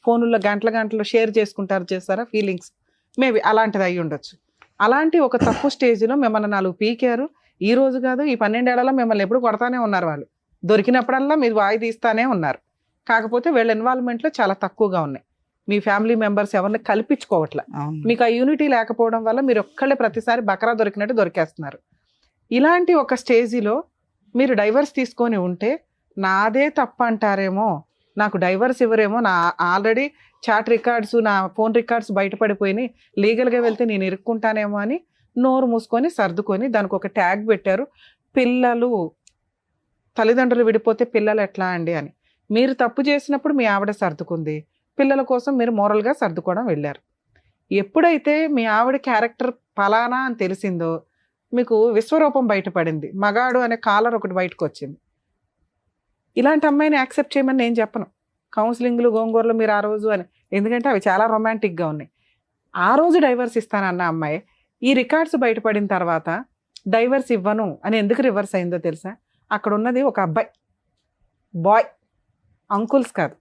ఫోనుల్లో గంటలు షేర్ చేస్తారా ఫీలింగ్స్, మేబీ అలాంటిది అయి ఉండొచ్చు. అలాంటి ఒక తప్పు స్టేజ్లో మిమ్మల్ని 4 పీకారు. ఈ రోజు కాదు, ఈ 12 ఏళ్లలో మిమ్మల్ని ఎప్పుడు కొడతానే ఉన్నారు వాళ్ళు, దొరికినప్పుడల్లా మీరు వాయి తీస్తానే ఉన్నారు. కాకపోతే వీళ్ళ ఇన్వాల్వ్మెంట్లో చాలా తక్కువగా ఉన్నాయి. మీ ఫ్యామిలీ మెంబర్స్ ఎవరిని కల్పించుకోవట్లే. మీకు ఆ యూనిటీ లేకపోవడం వల్ల మీరు ఒక్కళ్ళే ప్రతిసారి బకరా దొరికినట్టు దొరికేస్తున్నారు. ఇలాంటి ఒక స్టేజిలో మీరు డైవర్స్ తీసుకొని ఉంటే నాదే తప్పు అంటారేమో, నాకు డైవర్స్ ఇవ్వరేమో, నా ఆల్రెడీ చాట్ రికార్డ్స్, నా ఫోన్ రికార్డ్స్ బయటపడిపోయినాయి, లీగల్గా వెళ్తే నేను ఇరుక్కుంటానేమో అని నోరు మూసుకొని సర్దుకొని దానికి ఒక ట్యాగ్ పెట్టారు, పిల్లలు. తల్లిదండ్రులు విడిపోతే పిల్లలు ఎట్లా అండి అని. మీరు తప్పు చేసినప్పుడు మీ ఆవిడ సర్దుకుంది, పిల్లల కోసం మీరు మోరల్గా సర్దుకోవడం వెళ్ళారు. ఎప్పుడైతే మీ ఆవిడ క్యారెక్టర్ ఫలానా అని తెలిసిందో మీకు విశ్వరూపం బయటపడింది, మగాడు అనే కాలర్ ఒకటి బయటకు వచ్చింది. ఇలాంటి అమ్మాయిని యాక్సెప్ట్ చేయమని నేను చెప్పను. కౌన్సిలింగ్లు గోంగూరలు మీరు ఆ రోజు అని, ఎందుకంటే అవి చాలా రొమాంటిక్గా ఉన్నాయి. ఆ రోజు డైవర్స్ ఇస్తానన్న అమ్మాయి ఈ రికార్డ్స్ బయటపడిన తర్వాత డైవర్స్ ఇవ్వను అని ఎందుకు రివర్స్ అయిందో తెలుసా? అక్కడ ఉన్నది ఒక అబ్బాయి, బాయ్, అంకుల్స్ కాదు.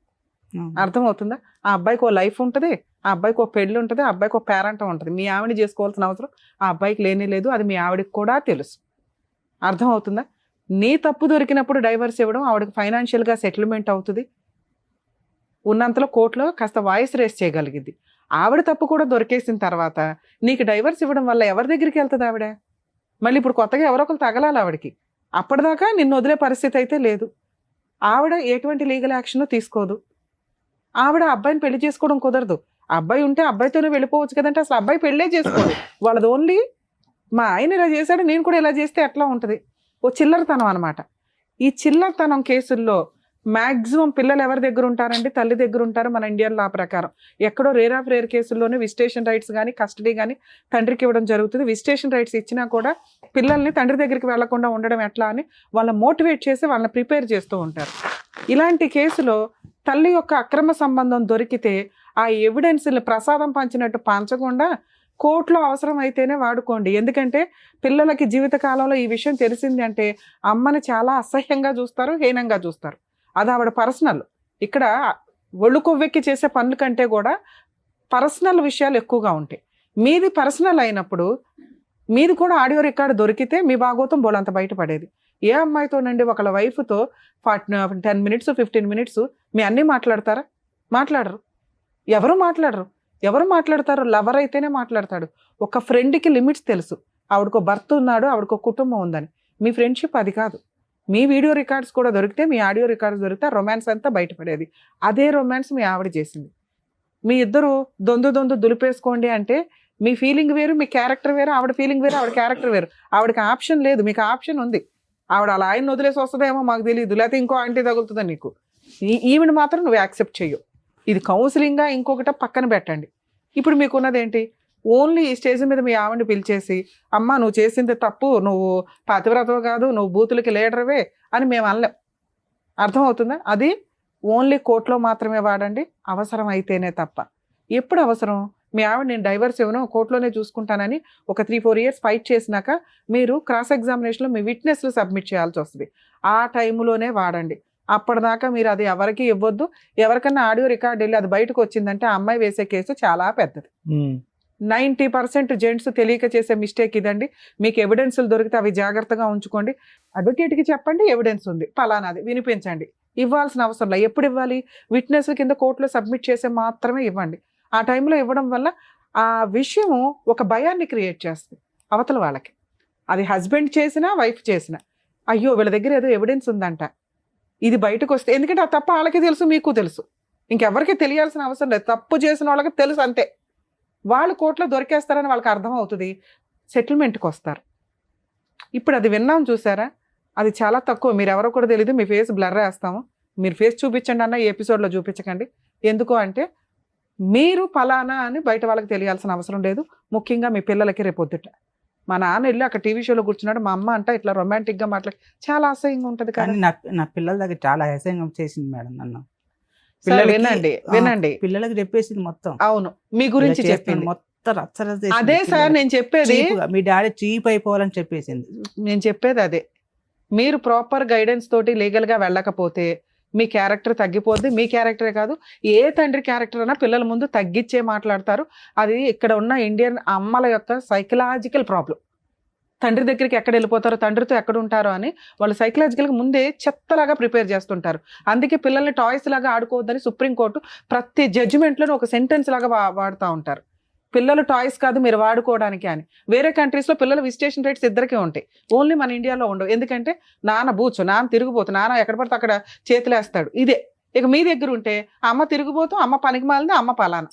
అర్థమవుతుందా? ఆ అబ్బాయికి ఓ లైఫ్ ఉంటుంది, ఆ అబ్బాయికి ఒక పెళ్ళి ఉంటుంది, ఆ అబ్బాయికి ఒక పేరెంట్ ఉంటుంది. మీ ఆవిడని చేసుకోవాల్సిన అవసరం ఆ అబ్బాయికి లేనే లేదు, అది మీ ఆవిడకి కూడా తెలుసు. అర్థమవుతుందా? నీ తప్పు దొరికినప్పుడు డైవర్స్ ఇవ్వడం, ఆవిడకి ఫైనాన్షియల్గా సెటిల్మెంట్ అవుతుంది, ఉన్నంతలో కోర్టులో కాస్త వాయిస్ రేస్ చేయగలిగింది. ఆవిడ తప్పు కూడా దొరికేసిన తర్వాత నీకు డైవర్స్ ఇవ్వడం వల్ల ఎవరి దగ్గరికి వెళ్తుంది ఆవిడ? మళ్ళీ ఇప్పుడు కొత్తగా ఎవరో ఒకరు తగలాలి ఆవిడకి. అప్పటిదాకా నిన్ను వదిలే పరిస్థితి అయితే లేదు. ఆవిడ ఎటువంటి లీగల్ యాక్షన్ తీసుకోదు. ఆవిడ అబ్బాయిని పెళ్లి చేసుకోవడం కుదరదు. అబ్బాయి ఉంటే అబ్బాయితోనే వెళ్ళిపోవచ్చు కదంటే అసలు అబ్బాయి పెళ్ళే చేసుకోదు. వాళ్ళది ఓన్లీ మా ఆయన ఇలా చేశాడు, నేను కూడా ఇలా చేస్తే ఎట్లా ఉంటుంది, ఓ చిల్లరతనం అనమాట. ఈ చిల్లరతనం కేసుల్లో మ్యాక్సిమం పిల్లలు ఎవరి దగ్గర ఉంటారండి? తల్లి దగ్గర ఉంటారు. మన ఇండియన్ లా ప్రకారం ఎక్కడో రేర్ ఆఫ్ రేర్ కేసుల్లోనే విజిటేషన్ రైట్స్ కానీ కస్టడీ కానీ తండ్రికి ఇవ్వడం జరుగుతుంది. విజిటేషన్ రైట్స్ ఇచ్చినా కూడా పిల్లల్ని తండ్రి దగ్గరికి వెళ్లకుండా ఉండడం ఎట్లా అని వాళ్ళని మోటివేట్ చేసి వాళ్ళని ప్రిపేర్ చేస్తూ ఉంటారు. ఇలాంటి కేసులో తల్లి యొక్క అక్రమ సంబంధం దొరికితే ఆ ఎవిడెన్స్ని ప్రసాదం పంచినట్టు పంచకుండా కోర్టులో అవసరం అయితేనే వాడుకోండి. ఎందుకంటే పిల్లలకి జీవితకాలంలో ఈ విషయం తెలిసింది అంటే అమ్మని చాలా అసహ్యంగా చూస్తారు, హీనంగా చూస్తారు. అది ఆవిడ పర్సనల్. ఇక్కడ ఒళ్ళు కొవ్వెక్కి చేసే పనుల కంటే కూడా పర్సనల్ విషయాలు ఎక్కువగా ఉంటాయి. మీది పర్సనల్ అయినప్పుడు మీది కూడా ఆడియో రికార్డు దొరికితే మీ భాగోతం బోలంత బయటపడేది. ఏ అమ్మాయితోనండి ఒకళ్ళ వైఫ్తో 10 minutes 15 minutes మీ అన్నీ మాట్లాడతారా? మాట్లాడరు. ఎవరు మాట్లాడతారు? లవర్ అయితేనే మాట్లాడతాడు. ఒక ఫ్రెండ్కి లిమిట్స్ తెలుసు. ఆవిడకో భర్త ఉన్నాడు, ఆవిడకో కుటుంబం ఉందని. మీ ఫ్రెండ్షిప్ అది కాదు. మీ వీడియో రికార్డ్స్ కూడా దొరికితే, మీ ఆడియో రికార్డ్స్ దొరికితే రొమాన్స్ అంతా బయటపడేది. అదే రొమాన్స్ మీ ఆవిడ చేసింది. మీ ఇద్దరు దొందు దులిపేసుకోండి అంటే మీ ఫీలింగ్ వేరు, మీ క్యారెక్టర్ వేరు, ఆవిడ ఫీలింగ్ వేరు, ఆవిడ క్యారెక్టర్ వేరు. ఆవిడకి ఆప్షన్ లేదు, మీకు ఆప్షన్ ఉంది. ఆవిడ అలా ఆయన వదిలేసి వస్తుందేమో మాకు తెలియదు, లేకపోతే ఇంకో ఆంటీ తగులుతుందా నీకు. ఈవిడ మాత్రం నువ్వు యాక్సెప్ట్ చెయ్యు. ఇది కౌన్సిలింగ్గా ఇంకొకట పక్కన పెట్టండి. ఇప్పుడు మీకున్నది ఏంటి? ఓన్లీ ఈ స్టేజ్ మీద మీ ఆవిడని పిలిచేసి, అమ్మ నువ్వు చేసింది తప్పు, నువ్వు పతివ్రతవు కాదు, నువ్వు బూతులకి లీడర్వే అని మేము అనలేం. అర్థమవుతుందా? అది ఓన్లీ కోర్టులో మాత్రమే వాడండి, అవసరం అయితేనే తప్ప. ఎప్పుడు అవసరం? మీ ఆవిడ నేను డైవర్స్ ఇవ్వను, కోర్టులోనే చూసుకుంటానని ఒక 3-4 years ఫైట్ చేసినాక మీరు క్రాస్ ఎగ్జామినేషన్లో మీ విట్నెస్లు సబ్మిట్ చేయాల్సి వస్తుంది. ఆ టైంలోనే వాడండి. అప్పటిదాకా మీరు అది ఎవరికి ఇవ్వద్దు. ఎవరికన్నా ఆడియో రికార్డ్ వెళ్ళి అది బయటకు వచ్చిందంటే ఆ అమ్మాయి వేసే కేసు చాలా పెద్దది. 90% జెంట్స్ తెలియక చేసే మిస్టేక్ ఇదండి. మీకు ఎవిడెన్స్లు దొరికితే అవి జాగ్రత్తగా ఉంచుకోండి. అడ్వకేట్కి చెప్పండి, ఎవిడెన్స్ ఉంది పలానాది వినిపించండి. ఇవ్వాల్సిన అవసరం లేదు. ఎప్పుడు ఇవ్వాలి? విట్నెస్ల కింద కోర్టులో సబ్మిట్ చేసే మాత్రమే ఇవ్వండి. ఆ టైంలో ఇవ్వడం వల్ల ఆ విషయం ఒక భయాన్ని క్రియేట్ చేస్తుంది అవతల వాళ్ళకి. అది హస్బెండ్ చేసినా వైఫ్ చేసినా, అయ్యో వీళ్ళ దగ్గర ఏదో ఎవిడెన్స్ ఉందంట, ఇది బయటకు వస్తే, ఎందుకంటే ఆ తప్ప వాళ్ళకి తెలుసు, మీకు తెలుసు, ఇంకెవరికి తెలియాల్సిన అవసరం లేదు. తప్పు చేసిన వాళ్ళకి తెలుసు అంతే. వాళ్ళు కోర్టులో దొరికేస్తారని వాళ్ళకి అర్థం అవుతుంది, సెటిల్మెంట్కి వస్తారు. ఇప్పుడు అది విన్నాం చూసారా, అది చాలా తక్కువ. మీరు ఎవరో కూడా తెలియదు, మీ ఫేస్ బ్లర్ వేస్తాము, మీరు ఫేస్ చూపించండి అన్న, ఈ ఎపిసోడ్లో చూపించకండి. ఎందుకు అంటే మీరు ఫలానా అని బయట వాళ్ళకి తెలియాల్సిన అవసరం లేదు. ముఖ్యంగా మీ పిల్లలకి రేపొద్దుట మా నాన్న వెళ్ళి అక్కడ టీవీ షోలో కూర్చున్నాడు, మా అమ్మ అంట ఇట్లా రొమాంటిక్గా మాట్లాడి చాలా అసహ్యంగా ఉంటుంది. కానీ నా పిల్లల దగ్గర చాలా అసహ్యంగా చేసింది మేడం నన్ను. వినండి పిల్లలకి చెప్పేసింది మొత్తం. అవును, మీ గురించి చెప్పింది మొత్తం రచ్చరచ్చ. అదే సార్ నేను చెప్పేది, మీ డాడీ చీప్ అయిపోవాలని చెప్పేసింది. నేను చెప్పేది అదే. మీరు ప్రాపర్ గైడెన్స్ తోటి లీగల్గా వెళ్ళకపోతే మీ క్యారెక్టర్ తగ్గిపోద్ది. మీ క్యారెక్టరే కాదు, ఏ తండ్రి క్యారెక్టర్ అయినా పిల్లల ముందు తగ్గించే మాట్లాడతారు. అది ఇక్కడ ఉన్న ఇండియన్ అమ్మల యొక్క సైకలాజికల్ ప్రాబ్లం. తండ్రి దగ్గరికి ఎక్కడ వెళ్ళిపోతారో, తండ్రితో ఎక్కడ ఉంటారో అని వాళ్ళు సైకలాజికల్గా ముందే చెత్తలాగా ప్రిపేర్ చేస్తుంటారు. అందుకే పిల్లల్ని టాయ్స్ లాగా ఆడుకోవద్దని సుప్రీంకోర్టు ప్రతి జడ్జిమెంట్లోనూ ఒక సెంటెన్స్ లాగా వాడుతూ ఉంటారు. పిల్లలు టాయ్స్ కాదు మీరు వాడుకోవడానికి అని. వేరే కంట్రీస్లో పిల్లల విజిటేషన్ రైట్స్ ఇద్దరికే ఉంటాయి, ఓన్లీ మన ఇండియాలో ఉండవు. ఎందుకంటే నాన్న బూచు, నాన్న తిరిగిపోతు, నాన్న ఎక్కడ పడితే అక్కడ చేతులేస్తాడు, ఇదే. ఇక మీ దగ్గర ఉంటే అమ్మ తిరిగిపోతూ, అమ్మ పనికి మాలింది, అమ్మ పలానా.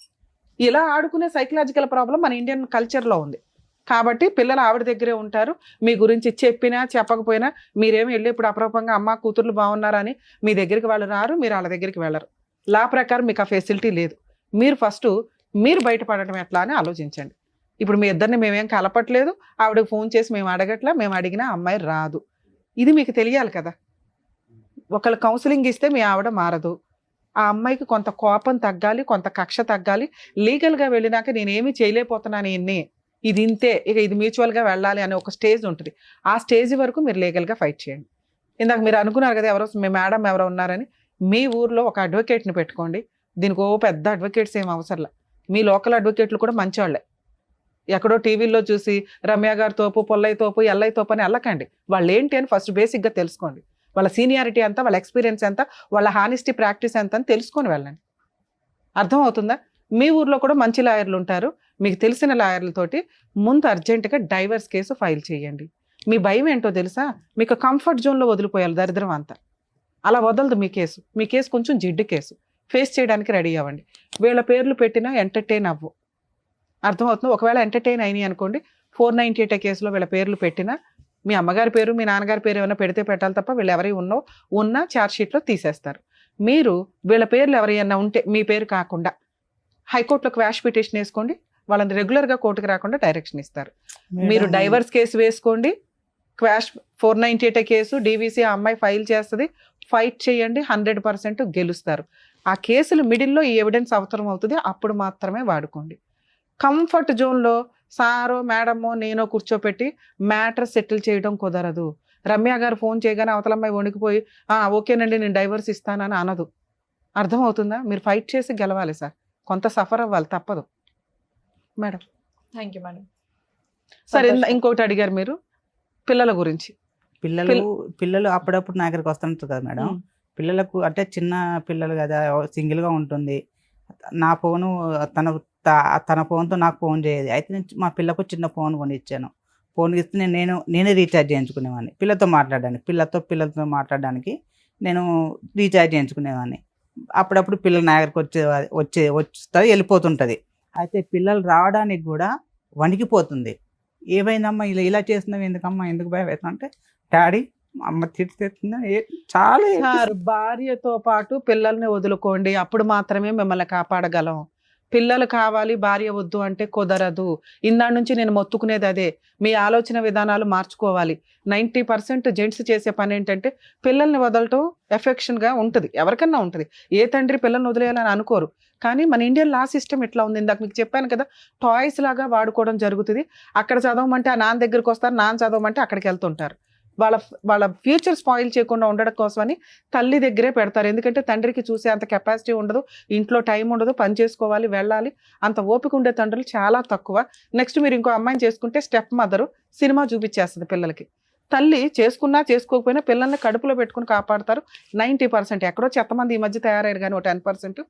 ఇలా ఆడుకునే సైకలాజికల్ ప్రాబ్లం మన ఇండియన్ కల్చర్లో ఉంది. కాబట్టి పిల్లలు ఆవిడ దగ్గరే ఉంటారు. మీ గురించి చెప్పినా చెప్పకపోయినా మీరేమి వెళ్ళి ఇప్పుడు అప్రూపంగా అమ్మ కూతుర్లు బాగున్నారా అని మీ దగ్గరికి వాళ్ళు రారు, మీరు వాళ్ళ దగ్గరికి వెళ్ళరు. లా ప్రకారం మీకు ఆ ఫెసిలిటీ లేదు. మీరు ఫస్ట్ మీరు బయటపడటం ఎట్లా అని ఆలోచించండి. ఇప్పుడు మీ ఇద్దరిని మేమేం కలపట్లేదు, ఆవిడకి ఫోన్ చేసి మేము అడగట్లా, మేము అడిగినా అమ్మాయి రాదు. ఇది మీకు తెలియాలి కదా. ఒకళ్ళు కౌన్సిలింగ్ ఇస్తే మీ ఆవిడ మారదు. ఆ అమ్మాయికి కొంత కోపం తగ్గాలి, కొంత కక్ష తగ్గాలి. లీగల్గా వెళ్ళినాక నేనేమీ చేయలేకపోతున్నాను ఇన్ని, ఇది ఇంతే, ఇక ఇది మ్యూచువల్గా వెళ్ళాలి అనే ఒక స్టేజ్ ఉంటుంది. ఆ స్టేజ్ వరకు మీరు లీగల్గా ఫైట్ చేయండి. ఇందాక మీరు అనుకున్నారు కదా ఎవరో మీ మేడం ఎవరో ఉన్నారని, మీ ఊర్లో ఒక అడ్వకేట్ని పెట్టుకోండి. దీనికి పెద్ద అడ్వకేట్స్ ఏం అవసరంలే. మీ లోకల్ అడ్వకేట్లు కూడా మంచివాళ్ళే. ఎక్కడో టీవీల్లో చూసి రమ్య గారి తోపు, పొల్లయ్య తోపు, ఎల్లయ్య తోపు అని వెళ్ళకండి. వాళ్ళు ఏంటి అని ఫస్ట్ బేసిక్గా తెలుసుకోండి. వాళ్ళ సీనియారిటీ ఎంత, వాళ్ళ ఎక్స్పీరియన్స్ ఎంత, వాళ్ళ హానెస్టీ ప్రాక్టీస్ ఎంత అని తెలుసుకొని వెళ్ళండి. అర్థమవుతుందా? మీ ఊర్లో కూడా మంచి లాయర్లు ఉంటారు. మీకు తెలిసిన లాయర్లతోటి ముందు అర్జెంటుగా డైవర్స్ కేసు ఫైల్ చేయండి. మీ భయం ఏంటో తెలుసా? మీకు కంఫర్ట్ జోన్లో వదిలిపోయాలి దరిద్రం అంతా. అలా వదలదు మీ కేసు. మీ కేసు కొంచెం జిడ్డు కేసు. ఫేస్ చేయడానికి రెడీ అవ్వండి. వీళ్ళ పేర్లు పెట్టినా ఎంటర్టైన్ అవ్వు. అర్థమవుతుంది? ఒకవేళ ఎంటర్టైన్ అయినాయి అనుకోండి, 498 కేసులో వీళ్ళ పేర్లు పెట్టినా మీ అమ్మగారి పేరు, మీ నాన్నగారి పేరు ఏమైనా పెడితే పెట్టాలి తప్ప వీళ్ళు ఎవరి ఉన్నా ఛార్జ్షీట్లో తీసేస్తారు. మీరు వీళ్ళ పేర్లు ఎవరైనా ఉంటే మీ పేరు కాకుండా హైకోర్టులో క్వాష్ పిటిషన్ వేసుకోండి. వాళ్ళని రెగ్యులర్గా కోర్టుకు రాకుండా డైరెక్షన్ ఇస్తారు. మీరు డైవర్స్ కేసు వేసుకోండి. క్వాష్ 498 కేసు డీవీసీ ఆ అమ్మాయి ఫైల్ చేస్తుంది. ఫైట్ చేయండి, 100% గెలుస్తారు. ఆ కేసులు మిడిల్లో ఈ ఎవిడెన్స్ అవసరం అవుతుంది, అప్పుడు మాత్రమే వాడుకోండి. కంఫర్ట్ జోన్లో సారో మేడమో నేనో కూర్చోపెట్టి మ్యాటర్ సెటిల్ చేయడం కుదరదు. రమ్య గారు ఫోన్ చేయగానే అవతలమ్మాయి వణికిపోయి ఓకేనండి నేను డైవర్స్ ఇస్తానని అనదు. అర్థమవుతుందా? మీరు ఫైట్ చేసి గెలవాలి సార్. కొంత సఫర్ అవ్వాలి, తప్పదు మేడం. Thank you madam. సరే సంతోషం. ఇంకోటి అడిగారు మీరు పిల్లల గురించి. పిల్లలు అప్పుడప్పుడు నా దగ్గరికి వస్తుంటారు కదా మేడం. పిల్లలకు అంటే చిన్న పిల్లలు కదా, సింగిల్ గా ఉంటుంది. నా ఫోను తన ఫోన్తో నాకు ఫోన్ చేయదు. అయితే నేను మా పిల్లకు చిన్న ఫోన్ కొనిచ్చాను. ఫోన్ ఇస్తే నేనే రీఛార్జ్ చేయించుకునేవాడిని పిల్లతో మాట్లాడడానికి నేను రీఛార్జ్ చేయించుకునేవాడిని. అప్పుడప్పుడు పిల్లలు నా దగ్గరికి వస్తుంది వెళ్ళిపోతుంటుంది. అయితే పిల్లలు రావడానికి కూడా వణికిపోతుంది. ఏమైందమ్మా ఇలా చేస్తున్నావు, ఎందుకమ్మా, ఎందుకు భయం అవుతుంది అంటే, డాడీ అమ్మ తిడుతుందా, చాలా సార్ భార్యతో పాటు పిల్లల్ని వదులుకోండి, అప్పుడు మాత్రమే మిమ్మల్ని కాపాడగలం. పిల్లలు కావాలి భార్య వద్దు అంటే కుదరదు. ఇందాడి నుంచి నేను మొత్తుకునేది అదే, మీ ఆలోచన విధానాలు మార్చుకోవాలి. 90% జెంట్స్ చేసే పని ఏంటంటే పిల్లల్ని వదలటం ఎఫెక్షన్గా ఉంటుంది, ఎవరికన్నా ఉంటుంది. ఏ తండ్రి పిల్లల్ని వదిలేయాలని అనుకోరు. కానీ మన ఇండియన్ లా సిస్టమ్ ఎట్లా ఉంది, ఇందాక మీకు చెప్పాను కదా, టాయ్స్ లాగా వాడుకోవడం జరుగుతుంది. అక్కడ చదవమంటే ఆ నాన్న దగ్గరికి వస్తారు, నాన్న చదవమంటే అక్కడికి వెళ్తుంటారు. వాళ్ళ ఫ్యూచర్ స్పాయిల్ చేయకుండా ఉండడం కోసమని తల్లి దగ్గరే పెడతారు. ఎందుకంటే తండ్రికి చూసే అంత కెపాసిటీ ఉండదు, ఇంట్లో టైం ఉండదు, పని చేసుకోవాలి, వెళ్ళాలి, అంత ఓపిక ఉండే తండ్రులు చాలా తక్కువ. నెక్స్ట్ మీరు ఇంకో అమ్మాయిని చేసుకుంటే స్టెప్ మదరు సినిమా చూపించేస్తుంది పిల్లలకి. తల్లి చేసుకున్నా చేసుకోకపోయినా పిల్లల్ని కడుపులో పెట్టుకుని కాపాడతారు 90%. ఎక్కడో చెత్తమంది ఈ మధ్య తయారయ్యారు, కానీ 10%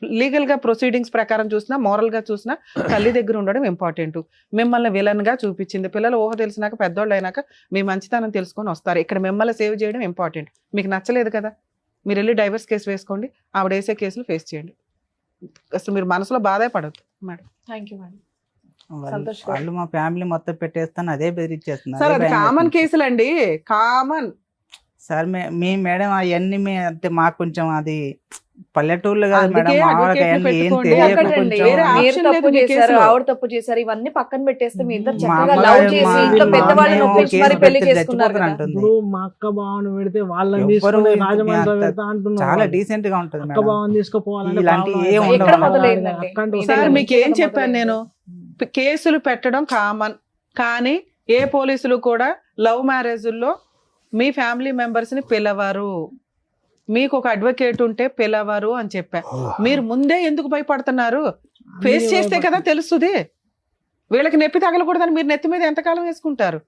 లీగల్గా ప్రొసీడింగ్స్ ప్రకారం చూసినా, మోరల్గా చూసినా తల్లి దగ్గర ఉండడం ఇంపార్టెంట్. మిమ్మల్ని విలన్గా చూపించింది. పిల్లలు ఊహ తెలిసినాక, పెద్దోళ్ళు అయినాక మీ మంచితనం తెలుసుకొని వస్తారు. ఇక్కడ మిమ్మల్ని సేవ్ చేయడం ఇంపార్టెంట్. మీకు నచ్చలేదు కదా, మీరు వెళ్ళి డైవర్స్ కేసు వేసుకోండి, ఆవిడ వేసే కేసులు ఫేస్ చేయండి. అసలు మీరు మనసులో బాధే పడద్దు మేడం. Thank you madam. వాళ్ళు మా ఫ్యామిలీ మొత్తం పెట్టేస్తాను, అదే బెదిరించేస్తున్నారు. సార్ అది కామన్ కేసులు అండి, కామన్. సార్ మీ మేడం అవన్నీ అంటే మాకు కొంచెం అది పల్లెటూర్లు కాదు మేడం, అందుకే మామూలుగా advocate అవన్నీ ఏం పెట్టుకోండి. తెలియక ఒకటండి, కొంచెం వేరే మీరు option తప్పు లేదు మీ చేశారు, కేసులో. ఆవిడ తప్పు చేశారు, ఇవన్నీ పక్కన పెట్టేస్తే మీ ఇద్దరు మా చక్కగా అమ్మ లవ్ గారు చేసి మా ఇంట్లో అమ్మ పెద్దవాళ్ళని ఏమో ఒప్పించి కేసు మరి పెళ్లి పెడితే చేసుకున్నారు చచ్చిపోతాను కదా. అంటుంది. ఇప్పుడు మా అక్క బావను పెడితే వాళ్ళని ఎవ్వరు తీసుకుని ఇంత రాజమండ్రిలో అంత పెడతా అంటున్నారు. చాలా వాళ్ళు. డీసెంట్ గా ఉంటుంది అక్క మేడం. బావని తీసుకుపోవాలంటే ఇలాంటి ప్రాబ్లం ఏ అవుతుంది. ఎక్కడ ఉండవు. మొదలైందండి? అక్కంటూ మీ సార్ దగ్గర మీకు ఏం నుంచి చెప్పాను నేను, కేసులు పెట్టడం కామన్, కానీ ఏ పోలీసులు కూడా లవ్ మ్యారేజ్ల్లో మీ ఫ్యామిలీ మెంబర్స్ ని పిలవరు. మీకు ఒక అడ్వకేట్ ఉంటే పిలవరు అని చెప్పా. మీరు ముందే ఎందుకు భయపడుతున్నారు? ఫేస్ చేస్తే కదా తెలుస్తుంది. వీళ్ళకి నొప్పి తగలకూడదని మీరు నెత్తి మీద ఎంతకాలం వేసుకుంటారు?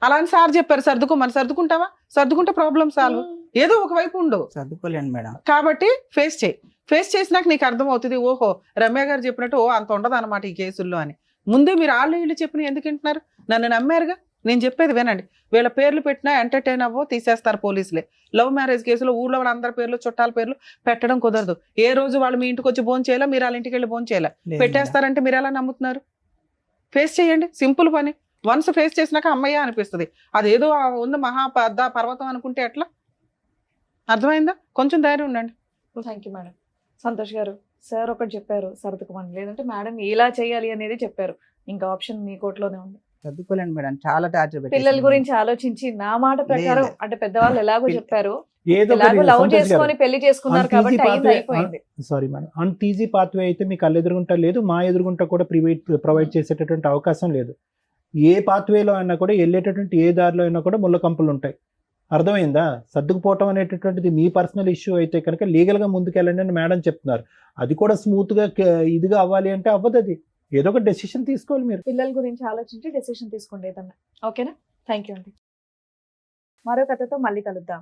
అలా అని సార్ చెప్పారు సర్దుకోమని. సర్దుకుంటావా? సర్దుకుంటే ప్రాబ్లం సాల్వ్. ఏదో ఒక వైపు ఉండు. చదువుకోలేండి మేడం. కాబట్టి ఫేస్ చేయి. ఫేస్ చేసినాక నీకు అర్థం అవుతుంది, ఓహో రమ్య గారు చెప్పినట్టు అంత ఉండదు అనమాట ఈ కేసుల్లో అని. ముందే మీరు వీళ్ళు చెప్పిన ఎందుకు వింటున్నారు? నన్ను నమ్మారుగా, నేను చెప్పేది వినండి. వీళ్ళ పేర్లు పెట్టినా ఎంటర్టైన్ అవ్వో తీసేస్తారు పోలీసులే. లవ్ మ్యారేజ్ కేసులో ఊళ్ళో వాళ్ళ అందరి పేర్లు, చుట్టాల పేర్లు పెట్టడం కుదరదు. ఏ రోజు వాళ్ళు మీ ఇంటికి వచ్చి భోజనం చేయాలా, మీరు వాళ్ళ ఇంటికి వెళ్ళి భోజనం చేయాలా, లేదు పెట్టేస్తారంటే మీరు ఎలా నమ్ముతున్నారు? ఫేస్ చేయండి, సింపుల్ పని. వన్స్ ఫేస్ చేసినాక అమ్మయ్య అనిపిస్తుంది. అదేదో ఉంది మహా పర్వతం అనుకుంటే ఎట్లా? అర్థమైందా? కొంచెం ధైర్యం ఉండండి. Thank you madam. సంతోష్ గారు, సార్ ఒకటి చెప్పారు సర్దుకోమని, లేదంటే మేడం ఇలా చేయాలి అనేది చెప్పారు. ఇంకా ఆప్షన్ మీ కోర్టులోనే ఉంది. చదువుకోలేండి మేడం, చాలా టార్చర్ పిల్లల గురించి ఆలోచించి నా మాట ప్రకారం, లేదు. అంటే పెద్దవాళ్ళు ఎలాగో చెప్పారు, ఏదో ఎలాగో లవ్ సంతోష్ గారు, చేసుకొని పెళ్లి చేసుకున్నారు అంత easy కాబట్టి అయింది, pathway- అయిపోయింది. సారీ మేడం, అంత ఈజీ పాత్వే అయితే మీ కళ్ళు ఎదురుగుంటా లేదు, మా ఎదురుగుంటా కూడా ప్రొవైడ్ చేసేటటువంటి అవకాశం లేదు. ఏ పాత్వేలో అయినా కూడా వెళ్ళేటటువంటి ఏ దారిలో అయినా కూడా ముళ్ళ కంపులు ఉంటాయి. అర్థమైందా? సర్దుకుపోవటం అనేటటువంటిది మీ పర్సనల్ ఇష్యూ అయితే కనుక లీగల్గా ముందుకెళ్ళండి అని మేడం చెప్తున్నారు. అది కూడా స్మూత్గా ఇదిగా అవ్వాలి అంటే అవ్వదు. అది ఏదో ఒక డెసిషన్ తీసుకోవాలి మీరు. పిల్లల గురించి ఆలోచించి డెసిషన్ తీసుకోండి ఏదన్నా. ఓకేనా? థ్యాంక్ యూ అండి. మరో కథతో మళ్ళీ కలుద్దాం.